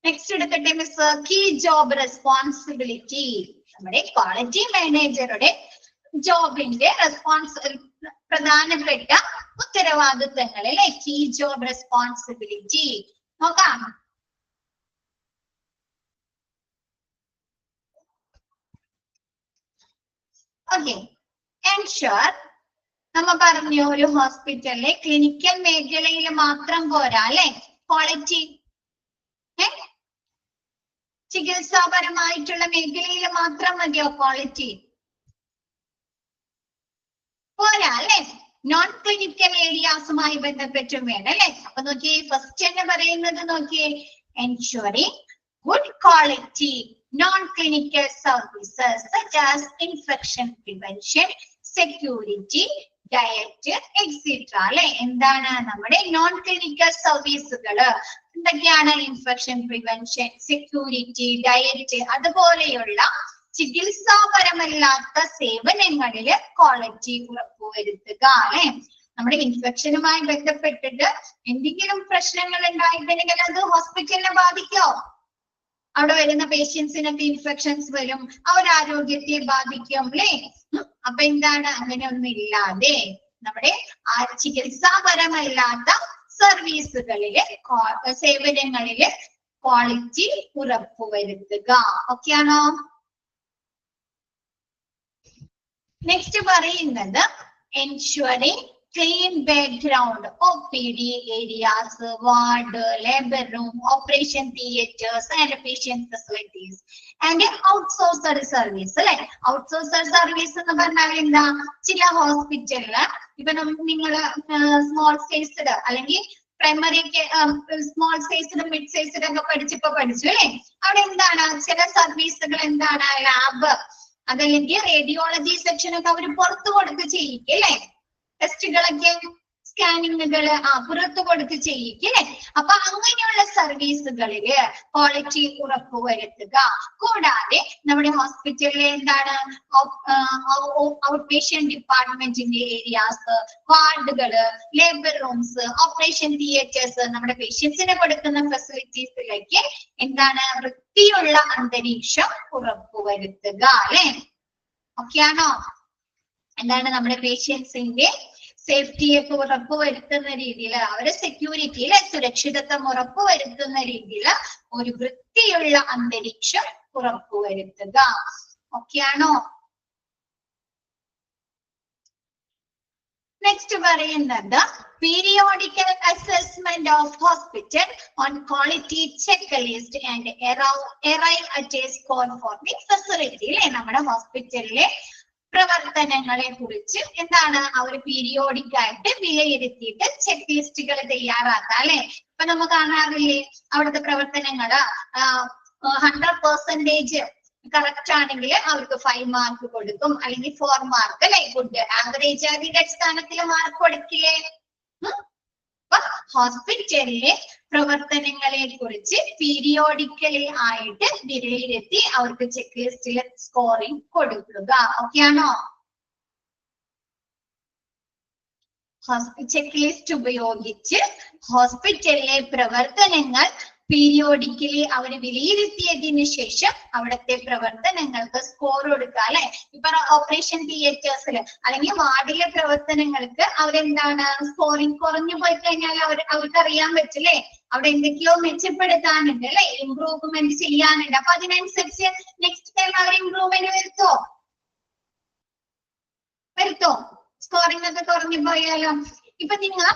നെക്സ്റ്റ് എടുക്കട്ടെ മിസ്. Key job responsibility. നമ്മുടെ ക്വാളിറ്റി മാനേജറുടെ ജോബിന്റെ പ്രധാനപ്പെട്ട ഉത്തരവാദിത്തങ്ങൾ അല്ലെ? കീ ജോബ് റെസ്പോൺസിബിലിറ്റി നോക്കാം. ഓക്കെ. എൻഷുർ നമ്മ പറഞ്ഞു ഒരു ഹോസ്പിറ്റലിലെ ക്ലിനിക്കൽ മേഖലയിൽ മാത്രം പോരാ അല്ലെ ക്വാളിറ്റി? ചികിത്സാപരമായിട്ടുള്ള മേഖലയിൽ മാത്രം മതിയോ ക്വാളിറ്റി? പോരാ അല്ലെ? നോൺ ക്ലിനിക്കൽ ഏരിയാസുമായി ബന്ധപ്പെട്ടും വേണം അല്ലെ? അപ്പൊ നോക്കിയേ, ഫസ്റ്റ് തന്നെ പറയുന്നത് നോക്കിയേ, ensuring good quality non clinical services such as infection prevention, security, diet etcetera അല്ലെ? എന്താണ് നമ്മുടെ നോൺ ക്ലിനിക്കൽ സർവീസുകള്? എന്തൊക്കെയാണ്? ഇൻഫെക്ഷൻ പ്രിവെൻഷൻ, സെക്യൂരിറ്റി, ഡയറ്റ്, അതുപോലെയുള്ള ചികിത്സാപരമല്ലാത്ത സേവനങ്ങളില് ക്വാളിറ്റി ഉറപ്പുവരുത്തുക അല്ലെ? നമ്മുടെ ഇൻഫെക്ഷനുമായി ബന്ധപ്പെട്ടിട്ട് എന്തെങ്കിലും പ്രശ്നങ്ങൾ ഉണ്ടായിട്ടുണ്ടെങ്കിൽ അത് ഹോസ്പിറ്റലിനെ ബാധിക്കോ? അവിടെ വരുന്ന പേഷ്യൻസിനൊക്കെ ഇൻഫെക്ഷൻസ് വരും, അവരുടെ ആരോഗ്യത്തെ ബാധിക്കും അല്ലെ? അപ്പൊ എന്താണ്? അങ്ങനെയൊന്നും ഇല്ലാതെ നമ്മുടെ ചികിത്സാപരമല്ലാത്ത സർവീസുകളിലെ സേവനങ്ങളിലെ ക്വാളിറ്റി ഉറപ്പുവരുത്തുക. ഓക്കെ ആണോ? നെക്സ്റ്റ് പറയുന്നത് ensuring clean background, OPD areas, ward, labour room, operation theatres and patient facilities and outsourced service അല്ലെ? ഔട്ട്സോഴ്സ്ഡ് സർവീസ് എന്ന് പറഞ്ഞാൽ എന്താ? ചില ഹോസ്പിറ്റലില് ഇപ്പൊ നിങ്ങള് സ്മോൾ സൈസ്ഡ് അല്ലെങ്കിൽ primary small sized mid sized ഒക്കെ പഠിച്ചു അല്ലെ? അവിടെ എന്താണ് ചില സർവീസുകൾ എന്താണ്? ലാബ് അതല്ലെങ്കിൽ റേഡിയോളജി സെക്ഷൻ ഒക്കെ അവർ പുറത്തു കൊടുത്ത് ചെയ്യിക്കും അല്ലെ? ടെസ്റ്റുകളൊക്കെ സ്കാനിങ്ങുകൾ പുറത്തു കൊടുത്ത് ചെയ്യിക്കില്ലേ. അപ്പൊ അങ്ങനെയുള്ള സർവീസുകളില് ക്വാളിറ്റി ഉറപ്പുവരുത്തുക. കൂടാതെ നമ്മുടെ ഹോസ്പിറ്റലിലെ എന്താണ് ഔട്ട് പേഷ്യന്റ് ഡിപ്പാർട്ട്മെന്റിന്റെ ഏരിയാസ്, വാർഡുകള്, ലേബർ റൂംസ്, ഓപ്പറേഷൻ തിയേറ്റേഴ്സ്, നമ്മുടെ പേഷ്യൻസിന് കൊടുക്കുന്ന ഫെസിലിറ്റീസിലേക്ക് എന്താണ് വൃത്തിയുള്ള അന്തരീക്ഷം ഉറപ്പുവരുത്തുക അല്ലെ. ഓക്കെ ആണോ? എന്താണ് നമ്മുടെ പേഷ്യൻസിന്റെ സേഫ്റ്റിയൊക്കെ ഉറപ്പുവരുത്തുന്ന രീതിയിൽ, അവരുടെ സെക്യൂരിറ്റിയിലെ സുരക്ഷിതത്വം ഉറപ്പുവരുത്തുന്ന രീതിയിൽ ഒരു വൃത്തിയുള്ള അന്തരീക്ഷം ഉറപ്പുവരുത്തുക. ഓക്കെ ആണോ? നെക്സ്റ്റ് പറയുന്നത് periodical assessment of hospital on quality check list and arrive at A score for the facility അല്ലെ. നമ്മുടെ ഹോസ്പിറ്റലിലെ പ്രവർത്തനങ്ങളെ കുറിച്ച് എന്താണ് അവർ പീരിയോഡിക് ആയിട്ട് വിലയിരുത്തിയിട്ട് ചെക്ക് ലിസ്റ്റുകൾ തയ്യാറാക്കാം അല്ലെ. ഇപ്പൊ നമുക്ക് കാണാറില്ലേ അവിടുത്തെ പ്രവർത്തനങ്ങള് 100% കറക്റ്റ് ആണെങ്കിൽ അവർക്ക് 5 മാർക്ക് കൊടുക്കും, അല്ലെങ്കിൽ 4 മാർക്ക് അല്ലെ. ഗുഡ് ആവറേജ് അതിന്റെ അടിസ്ഥാനത്തിൽ മാർക്ക് കൊടുക്കില്ലേ. ഹോസ്പിറ്റലിലെ പ്രവർത്തനങ്ങളെ കുറിച്ച് പീരിയോഡിക്കലി ആയിട്ട് വിലയിരുത്തി അവർക്ക് ചെക്ക് ലിസ്റ്റിൽ സ്കോറിംഗ് കൊടുക്കുക. ഓക്കെ ആണോ? ചെക്ക് ലിസ്റ്റ് ഉപയോഗിച്ച് ഹോസ്പിറ്റലിലെ പ്രവർത്തനങ്ങൾ പീരിയോഡിക്കലി അവർ വിലയിരുത്തിയതിനു ശേഷം അവിടുത്തെ പ്രവർത്തനങ്ങൾക്ക് സ്കോർ കൊടുക്കുക അല്ലെ. ഇപ്പൊ ഓപ്പറേഷൻ തിയേറ്റേഴ്സിൽ അല്ലെങ്കിൽ വാർഡിലെ പ്രവർത്തനങ്ങൾക്ക് അവരെന്താണ് സ്കോറിംഗ് കുറഞ്ഞു പോയി കഴിഞ്ഞാൽ അവർക്ക് അറിയാൻ പറ്റില്ലേ അവിടെ എന്തൊക്കെയോ മെച്ചപ്പെടുത്താനുണ്ട് അല്ലെ, ഇംപ്രൂവ്മെന്റ് ചെയ്യാനുണ്ട്. അപ്പൊ അതിനനുസരിച്ച് നെക്സ്റ്റ് ടൈം അവർ ഇംപ്രൂവ്മെന്റ് വരുത്തോ സ്കോറിംഗ് ഒക്കെ കുറഞ്ഞു പോയാലോ. ഇപ്പൊ നിങ്ങൾ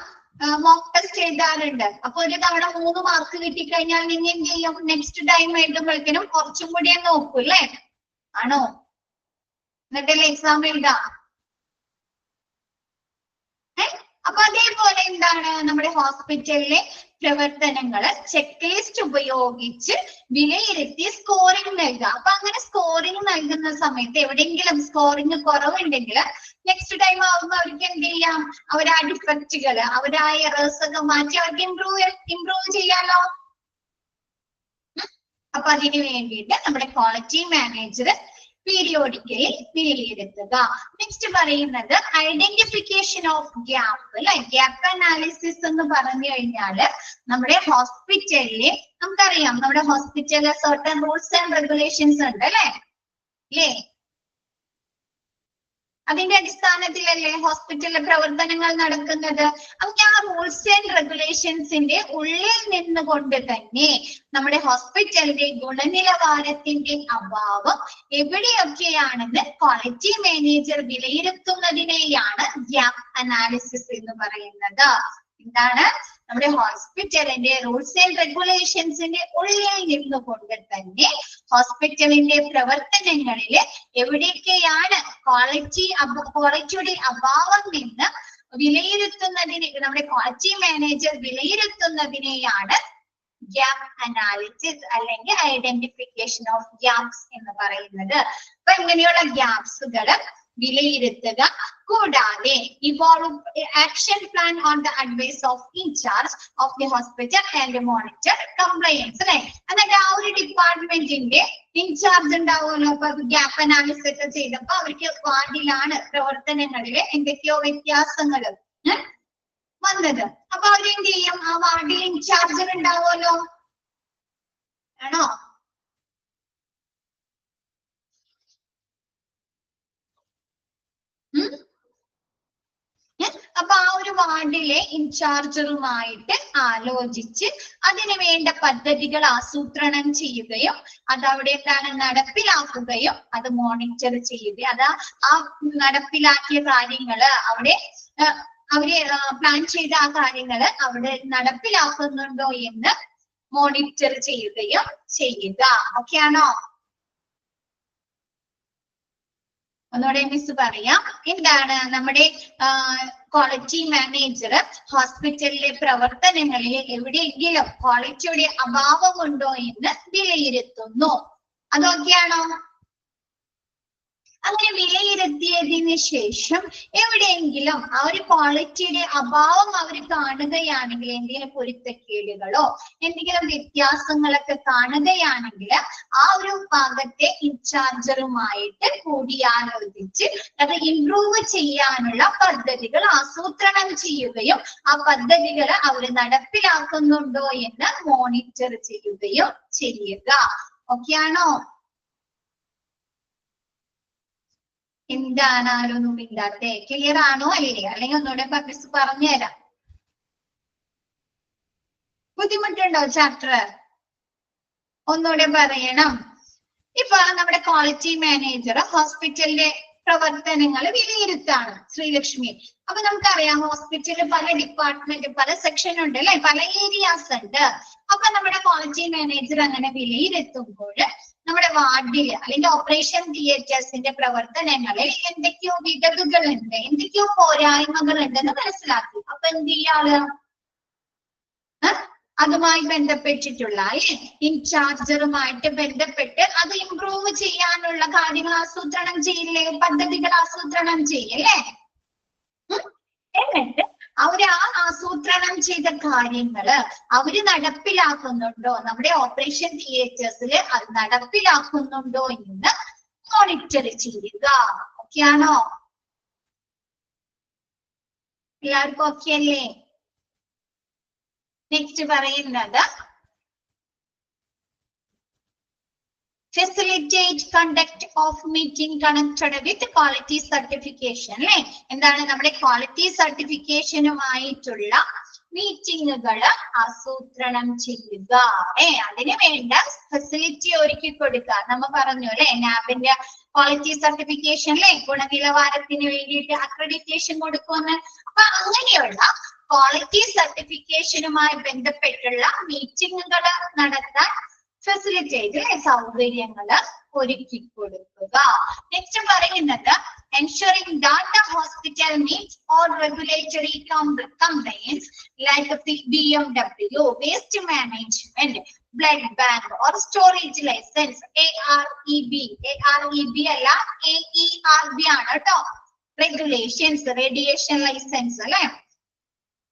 മോക്ക് ടെസ്റ്റ് എഴുതാറുണ്ട്. അപ്പൊ ഒരു തവണ 3 മാർക്ക് കിട്ടിക്കഴിഞ്ഞാൽ നിങ്ങൾ എന്ത് ചെയ്യും? നെക്സ്റ്റ് ടൈം എഴുതുമ്പോഴേക്കും കുറച്ചും കൂടി നോക്കൂ അല്ലേ? ആണോ? എന്നിട്ടല്ലേ എക്സാം എഴുതാം. അപ്പൊ അതേപോലെ എന്താണ് നമ്മുടെ ഹോസ്പിറ്റലിലെ പ്രവർത്തനങ്ങള് ചെക്ക് ലിസ്റ്റ് ഉപയോഗിച്ച് വിലയിരുത്തി സ്കോറിംഗ് നൽകുക. അപ്പൊ അങ്ങനെ സ്കോറിംഗ് നൽകുന്ന സമയത്ത് എവിടെയെങ്കിലും സ്കോറിംഗ് കുറവുണ്ടെങ്കിൽ നെക്സ്റ്റ് ടൈം ആവുമ്പോൾ അവർക്ക് എന്ത് ചെയ്യാം? അവരാ ഡിഫക്റ്റുകൾ, അവരാ എറേഴ്സ് ഒക്കെ മാറ്റി അവർക്ക് ഇംപ്രൂവ് ചെയ്യാലോ. അപ്പൊ അതിന് വേണ്ടിയിട്ട് നമ്മുടെ ക്വാളിറ്റി മാനേജർ പീരിയോഡിക്കലി വിലയിരുത്തുക. നെക്സ്റ്റ് പറയുന്നത് ഐഡന്റിഫിക്കേഷൻ ഓഫ് ഗ്യാപ്പ് അല്ലെ. ഗ്യാപ്പ് അനാലിസിസ് എന്ന് പറഞ്ഞു കഴിഞ്ഞാല് നമ്മുടെ ഹോസ്പിറ്റലിലെ നമുക്കറിയാം നമ്മുടെ ഹോസ്പിറ്റലിലെ സർട്ടൻ റൂൾസ് ആൻഡ് റെഗുലേഷൻസ് ഉണ്ട് അല്ലെ. അതിന്റെ അടിസ്ഥാനത്തിലല്ലേ ഹോസ്പിറ്റലിലെ പ്രവർത്തനങ്ങൾ നടക്കുന്നത്. നമുക്ക് ആ റൂൾസ് ആൻഡ് റെഗുലേഷൻസിന്റെ ഉള്ളിൽ നിന്നുകൊണ്ട് തന്നെ നമ്മുടെ ഹോസ്പിറ്റലിന്റെ ഗുണനിലവാരത്തിന്റെ അഭാവം എവിടെയൊക്കെയാണെന്ന് ക്വാളിറ്റി മാനേജർ വിലയിരുത്തുന്നതിനെയാണ് ഗ്യാപ്പ് അനാലിസിസ് എന്ന് പറയുന്നത്. എന്താണ്? നമ്മുടെ ഹോസ്പിറ്റലിന്റെ റൂൾസ് ആൻഡ് റെഗുലേഷൻസിന്റെ ഉള്ളിൽ നിന്നുകൊണ്ട് തന്നെ ഹോസ്പിറ്റലിന്റെ പ്രവർത്തനങ്ങളിൽ എവിടെയൊക്കെയാണ് ക്വാളിറ്റിയുടെ അഭാവം എന്ന് വിലയിരുത്തുന്നതിനെ നമ്മുടെ ക്വാളിറ്റി മാനേജർ വിലയിരുത്തുന്നതിനെയാണ് ഗ്യാപ്പ് അനാലിസിസ് അല്ലെങ്കിൽ ഐഡന്റിഫിക്കേഷൻ ഓഫ് ഗ്യാപ്സ് എന്ന് പറയുന്നത്. അപ്പൊ ഇങ്ങനെയുള്ള ഗ്യാപ്സുകൾ വിലയിരുത്തുക. കൂടാതെ action plan on the advice of in charge of the hospital and monitor compliance അല്ലെ. എന്നിട്ട് ആ ഒരു ഡിപ്പാർട്ട്മെന്റിന്റെ ഇൻചാർജ് ഉണ്ടാവുമല്ലോ. അപ്പൊ ഗ്യാപ്പ് അനാലിസിസ് ഒക്കെ ചെയ്തപ്പോ അവർക്ക് വാർഡിലാണ് പ്രവർത്തനങ്ങളില് എന്തൊക്കെയോ വ്യത്യാസങ്ങൾ വന്നത്. അപ്പൊ അവരെന്ത് ചെയ്യും? ആ വാർഡിൽ ഇൻചാർജർ ഉണ്ടാവുമല്ലോ. ആണോ? അപ്പൊ ആ ഒരു വാർഡിലെ ഇൻചാർജറുമായിട്ട് ആലോചിച്ച് അതിന് വേണ്ട പദ്ധതികൾ ആസൂത്രണം ചെയ്യുകയും അത് അവിടെ എന്താണ് നടപ്പിലാക്കുകയും അത് മോണിറ്റർ ചെയ്യുകയും അത് ആ നടപ്പിലാക്കിയ കാര്യങ്ങള് അവര് പ്ലാൻ ചെയ്ത ആ കാര്യങ്ങള് അവിടെ നടപ്പിലാക്കുന്നുണ്ടോ എന്ന് മോണിറ്റർ ചെയ്യുകയും ചെയ്യുക. ഓക്കെ ആണോ? ഒന്നുകൂടെ മിസ് പറയാം. എന്താണ് നമ്മുടെ ക്വാളിറ്റി മാനേജർ ഹോസ്പിറ്റലിലെ പ്രവർത്തനങ്ങളിൽ എവിടെയെങ്കിലും ക്വാളിറ്റിയുടെ അഭാവമുണ്ടോ എന്ന് വിലയിരുത്തുന്നു. അതൊക്കെയാണോ? അങ്ങനെ വിലയിരുത്തിയതിന് ശേഷം എവിടെയെങ്കിലും ആ ഒരു ക്വാളിറ്റിയുടെ അഭാവം അവർ കാണുകയാണെങ്കിൽ, എന്തെങ്കിലും പൊരുത്തക്കേടുകളോ എന്തെങ്കിലും വ്യത്യാസങ്ങളൊക്കെ കാണുകയാണെങ്കിൽ ആ ഒരു ഭാഗത്തെ ഇൻചാർജറുമായിട്ട് കൂടിയാലോചിച്ച് അത് ഇംപ്രൂവ് ചെയ്യാനുള്ള പദ്ധതികൾ ആസൂത്രണം ചെയ്യുകയും ആ പദ്ധതികൾ അവർ നടപ്പിലാക്കുന്നുണ്ടോ എന്ന് മോണിറ്റർ ചെയ്യുകയും ചെയ്യുക. ഓക്കെ ആണോ? എന്താണ് ആരൊന്നും ഇല്ലാത്തെ? ക്ലിയർ ആണോ അല്ലേ? അല്ലെങ്കിൽ ഒന്നുകൂടെ മിസ് പറഞ്ഞുതരാം. ബുദ്ധിമുട്ടുണ്ടോ ചാപ്റ്റർ? ഒന്നുകൂടെ പറയണം. ഇപ്പൊ നമ്മുടെ ക്വാളിറ്റി മാനേജർ ഹോസ്പിറ്റലിലെ പ്രവർത്തനങ്ങൾ വിലയിരുത്താണ് ശ്രീലക്ഷ്മി. അപ്പൊ നമുക്കറിയാം ഹോസ്പിറ്റലിൽ പല ഡിപ്പാർട്ട്മെന്റ്, പല സെക്ഷൻ ഉണ്ട് അല്ലെ, പല ഏരിയാസ് ഉണ്ട്. അപ്പൊ നമ്മുടെ ക്വാളിറ്റി മാനേജർ അങ്ങനെ വിലയിരുത്തുമ്പോൾ നമ്മുടെ വാർഡിൽ അല്ലെങ്കിൽ ഓപ്പറേഷൻ തിയേറ്റേഴ്സിന്റെ പ്രവർത്തനങ്ങളിൽ എന്തൊക്കെയോ വിടവുകളുണ്ട്, എന്തൊക്കെയോ പോരായ്മകൾ ഉണ്ടെന്ന് മനസ്സിലാക്കി. അപ്പൊ എന്ത് ചെയ്യാറ്? അതുമായി ബന്ധപ്പെട്ടിട്ടുള്ള ഇൻചാർജറുമായിട്ട് ബന്ധപ്പെട്ട് അത് ഇംപ്രൂവ് ചെയ്യാനുള്ള കാര്യങ്ങൾ ആസൂത്രണം ചെയ്യില്ലേ, പദ്ധതികൾ ആസൂത്രണം ചെയ്യല്ലേ? എന്നിട്ട് അവര് ആ ആസൂത്രണം ചെയ്ത കാര്യങ്ങള് അവര് നടപ്പിലാക്കുന്നുണ്ടോ, നമ്മുടെ ഓപ്പറേഷൻ തിയേറ്റേഴ്സിൽ അത് നടപ്പിലാക്കുന്നുണ്ടോ എന്ന് മോണിറ്റർ ചെയ്യുക. ഓക്കെ ആണോ? എല്ലാവർക്കും ഓക്കെ അല്ലേ? നെക്സ്റ്റ് പറയുന്നത് facilitate conduct of meeting connected with quality certification. അല്ലെ, എന്താണ് നമ്മുടെ ക്വാളിറ്റി സർട്ടിഫിക്കേഷനുമായിട്ടുള്ള മീറ്റിങ്ങുകൾ ആസൂത്രണം ചെയ്യുക. അതിന് വേണ്ട ഫെസിലിറ്റി ഒരുക്കി കൊടുക്കുക. നമ്മ പറഞ്ഞു അല്ലെ, നാബിന്റെ ക്വാളിറ്റി സർട്ടിഫിക്കേഷനിലെ ഗുണനിലവാരത്തിന് വേണ്ടിയിട്ട് അക്രഡിറ്റേഷൻ കൊടുക്കുമെന്ന്. അപ്പൊ അങ്ങനെയുള്ള ക്വാളിറ്റി സർട്ടിഫിക്കേഷനുമായി ബന്ധപ്പെട്ടുള്ള മീറ്റിങ്ങുകൾ നടത്താൻ ഫെസിലിറ്റേറ്റ് സൗകര്യങ്ങൾ ഒരുക്കി കൊടുക്കുക. നെക്സ്റ്റ് പറയുന്നത് ensuring that the hospital meets all regulatory complaints like BMW, waste management, blood bank or storage license, AREB അല്ല AERB ആണ് കേട്ടോ. റെഗുലേഷൻസ്, റേഡിയേഷൻ ലൈസൻസ് അല്ലെ,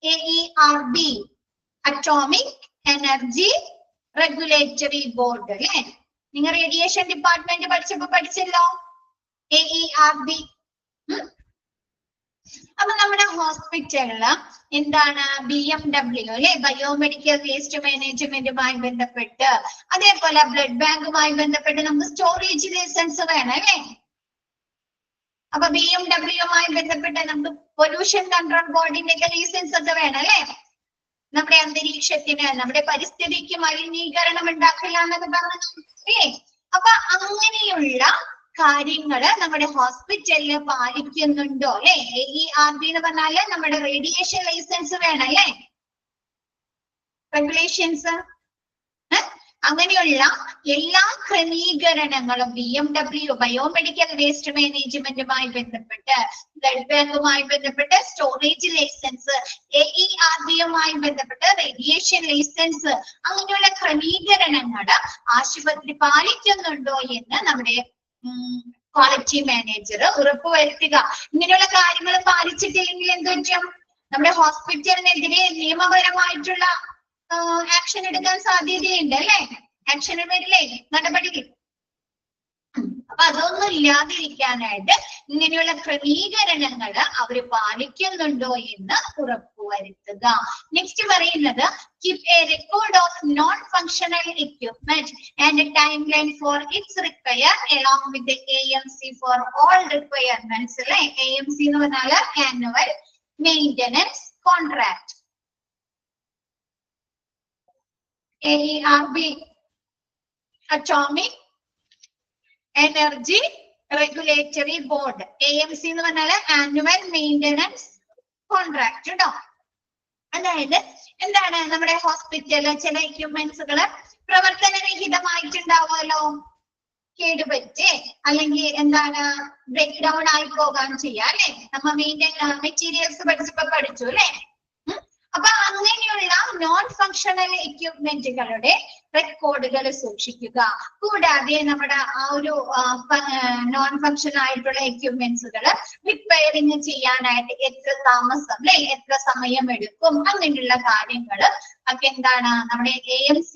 AERB atomic energy regulatory board അല്ലെ. നിങ്ങൾ റേഡിയേഷൻ ഡിപ്പാർട്ട്മെന്റ് പഠിച്ചപ്പോ പഠിച്ചല്ലോ AERB. അപ്പൊ നമ്മുടെ ഹോസ്പിറ്റലില് എന്താണ് BMW അല്ലെ, ബയോമെഡിക്കൽ വേസ്റ്റ് മാനേജ്മെന്റുമായി ബന്ധപ്പെട്ട്, അതേപോലെ ബ്ലഡ് ബാങ്കുമായി ബന്ധപ്പെട്ട് നമുക്ക് സ്റ്റോറേജ് ലൈസൻസ് വേണം അല്ലെ. അപ്പൊ BMW ബന്ധപ്പെട്ട് നമുക്ക് പൊല്യൂഷൻ കൺട്രോൾ ബോർഡിന്റെ ലൈസൻസ് ഒക്കെ വേണം അല്ലെ. നമ്മുടെ അന്തരീക്ഷത്തിന്, നമ്മുടെ പരിസ്ഥിതിക്ക് മലിനീകരണം ഉണ്ടാക്കില്ല എന്നൊക്കെ പറഞ്ഞേ. അപ്പൊ അങ്ങനെയുള്ള കാര്യങ്ങള് നമ്മുടെ ഹോസ്പിറ്റലില് പാലിക്കുന്നുണ്ടോ അല്ലെ. AERB എന്ന് പറഞ്ഞാല് നമ്മുടെ റേഡിയേഷൻ ലൈസൻസ് വേണം അല്ലെ, റെഗുലേഷൻസ്. അങ്ങനെയുള്ള എല്ലാ ക്രമീകരണങ്ങളും BMW ബയോമെഡിക്കൽ വേസ്റ്റ് മാനേജ്മെന്റുമായി ബന്ധപ്പെട്ട്, ബ്ലഡ് ബാങ്കുമായി ബന്ധപ്പെട്ട് സ്റ്റോറേജ് ലൈസൻസ്, AERB ബന്ധപ്പെട്ട് റേഡിയേഷൻ ലൈസൻസ്, അങ്ങനെയുള്ള ക്രമീകരണങ്ങൾ ആശുപത്രി പാലിക്കുന്നുണ്ടോ എന്ന് നമ്മുടെ ക്വാളിറ്റി മാനേജർ ഉറപ്പുവരുത്തുക. ഇങ്ങനെയുള്ള കാര്യങ്ങൾ പാലിച്ചിട്ടില്ലെങ്കിൽ എന്ത് പറ്റും? നമ്മുടെ ഹോസ്പിറ്റലിനെതിരെ നിയമപരമായിട്ടുള്ള ആക്ഷൻ എടുക്കാൻ സാധ്യതയുണ്ട് അല്ലെ. ആക്ഷൻ വരില്ലേ, നടപടി. അപ്പൊ അതൊന്നും ഇല്ലാതിരിക്കാനായിട്ട് ഇങ്ങനെയുള്ള ക്രമീകരണങ്ങൾ അവർ പാലിക്കുന്നുണ്ടോ എന്ന് ഉറപ്പുവരുത്തുക. നെക്സ്റ്റ് പറയുന്നത് keep a record of non functional equipment and time line for its repair along with AMC for all requirements അല്ലെ. AMC എന്ന് പറഞ്ഞാൽ annual maintenance contract. AERB atomic energy regulatory board, AMC എന്ന് പറഞ്ഞാൽ ആനുവൽ മെയിന്റനൻസ് കോൺട്രാക്ട് കേട്ടോ. അതായത് എന്താണ്, നമ്മുടെ ഹോസ്പിറ്റലിൽ ചില എക്യുപ്മെന്റ്സുകള് പ്രവർത്തനരഹിതമായിട്ടുണ്ടാവുമല്ലോ, കേടുപറ്റി അല്ലെങ്കിൽ എന്താണ് ബ്രേക്ക് ഡൗൺ ആയി പോകാൻ ചെയ്യാം അല്ലെ. നമ്മ മെറ്റീരിയൽസ് പഠിച്ചപ്പോ പഠിച്ചു അല്ലെ. അപ്പൊ അങ്ങനെയുള്ള നോൺ ഫങ്ഷണൽ എക്യുപ്മെന്റുകളുടെ റെക്കോർഡുകൾ സൂക്ഷിക്കുക. കൂടാതെ നമ്മുടെ ആ ഒരു നോൺ ഫങ്ഷൻ ആയിട്ടുള്ള എക്യുപ്മെന്റ്സുകൾ റിപ്പയറിങ് ചെയ്യാനായിട്ട് എത്ര താമസം അല്ലെ, എത്ര സമയം എടുക്കും, അങ്ങനെയുള്ള കാര്യങ്ങൾ ഒക്കെ എന്താണ് നമ്മുടെ AMC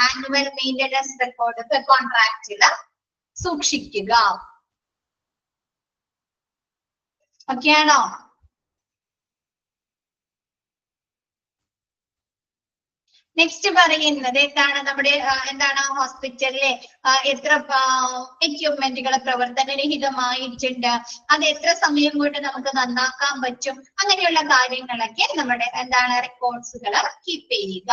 ആനുവൽ മെയിൻ്റനൻസ് റെക്കോർഡ് കോൺട്രാക്റ്റിൽ സൂക്ഷിക്കുക. ഓക്കെ ആണോ? നെക്സ്റ്റ് പറയുന്നത് എന്താണ് നമ്മുടെ എന്താണ് ഹോസ്പിറ്റലിലെ എത്ര എക്യുപ്മെന്റുകൾ പ്രവർത്തനരഹിതമായിട്ടുണ്ട്, അത് എത്ര സമയം കൊണ്ട് നമുക്ക് നന്നാക്കാൻ പറ്റും, അങ്ങനെയുള്ള കാര്യങ്ങളൊക്കെ നമ്മുടെ എന്താണ് റെക്കോർഡ്സുകൾ കീപ്പ് ചെയ്യുക.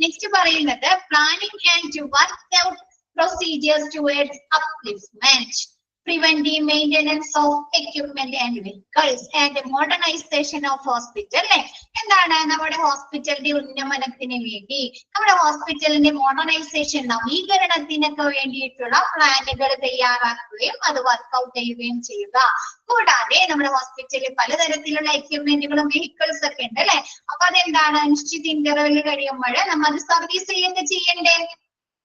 നെക്സ്റ്റ് പറയുന്നത് planning and work out procedures towards upliftment, preventive maintenance of equipment and vehicles and modernization of hospital. എന്താണ് നമ്മുടെ ഹോസ്പിറ്റലിന്റെ ഉന്നമനത്തിന് വേണ്ടി, നമ്മുടെ ഹോസ്പിറ്റലിന്റെ മോഡേണൈസേഷൻ നവീകരണത്തിനൊക്കെ വേണ്ടിയിട്ടുള്ള പ്ലാനുകൾ തയ്യാറാക്കുകയും അത് വർക്ക്ഔട്ട് ചെയ്യുകയും ചെയ്യുക. കൂടാതെ നമ്മുടെ ഹോസ്പിറ്റലിൽ പലതരത്തിലുള്ള എക്യുപ്മെന്റുകളും വെഹിക്കിൾസ് ഒക്കെ ഉണ്ട് അല്ലെ. അപ്പൊ അതെന്താണ് നിശ്ചിത ഇന്റർവെൽ കഴിയുമ്പോൾ നമ്മൾ അത് സർവീസ് ചെയ്യണ്ടേ,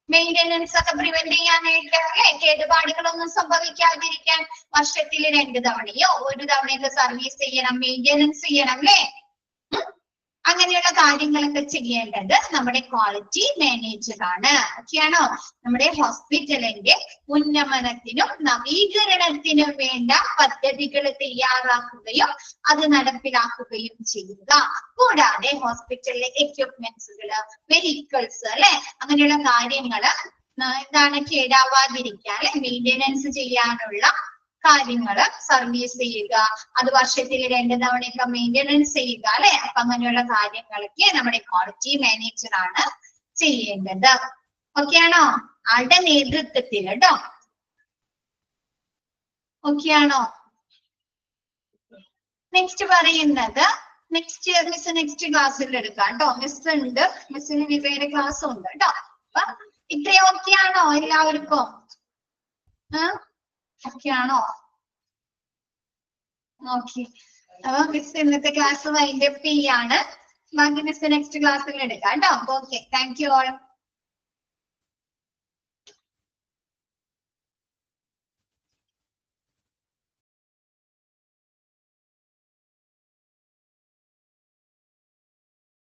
മെയിൻ്റനൻസ് ഒക്കെ പ്രിവെന്റ് ചെയ്യാനായിട്ട് അല്ലെ, കേടുപാടുകളൊന്നും സംഭവിക്കാതിരിക്കാൻ വർഷത്തിൽ 2 തവണയോ 1 തവണയൊക്കെ സർവീസ് ചെയ്യണം, മെയിൻ്റനൻസ് ചെയ്യണം അല്ലെ. അങ്ങനെയുള്ള കാര്യങ്ങളൊക്കെ ചെയ്യേണ്ടത് നമ്മുടെ ക്വാളിറ്റി മാനേജർ ആണ്. ഓക്കെയാണോ? നമ്മുടെ ഹോസ്പിറ്റലിന്റെ ഉന്നമനത്തിനും നവീകരണത്തിനും വേണ്ട പദ്ധതികൾ തയ്യാറാക്കുകയും അത് നടപ്പിലാക്കുകയും ചെയ്യുക. കൂടാതെ ഹോസ്പിറ്റലിലെ എക്യുപ്മെന്റ്സുകള്, വെഹിക്കിൾസ് അല്ലെ, അങ്ങനെയുള്ള കാര്യങ്ങള് എന്താണ് കേടാവാതിരിക്കാൻ മെയിൻ്റനൻസ് ചെയ്യാനുള്ള കാര്യങ്ങള് സർവീസ് ചെയ്യുക, അത് വർഷത്തിൽ 2 തവണയൊക്കെ മെയിൻ്റനൻസ് ചെയ്യുക അല്ലെ. അപ്പൊ അങ്ങനെയുള്ള കാര്യങ്ങളൊക്കെ നമ്മുടെ ക്വാളിറ്റി മാനേജർ ആണ് ചെയ്യേണ്ടത്. ഓക്കെ ആണോ? ആളുടെ നേതൃത്വത്തിൽ കേട്ടോ. ഓക്കെ ആണോ? നെക്സ്റ്റ് പറയുന്നത് നെക്സ്റ്റ് ക്ലാസ്സിൽ എടുക്കാം കേട്ടോ. മിസ് ഉണ്ട്, മിസ്സിന് വേറെ ക്ലാസ് ഉണ്ട് കേട്ടോ. അപ്പൊ ഇത്രയും ഓക്കെ ആണോ എല്ലാവർക്കും? ഓക്കെ ആണോ? ഓക്കെ. അപ്പൊ മിസ് ഇന്നത്തെ ക്ലാസ് വൈൻഡ് അപ്പ് ചെയ്യാണ്. ബാക്കി മിസ് നെക്സ്റ്റ് ക്ലാസ്സിൽ എടുക്കാം കേട്ടോ. Okay, thank you all.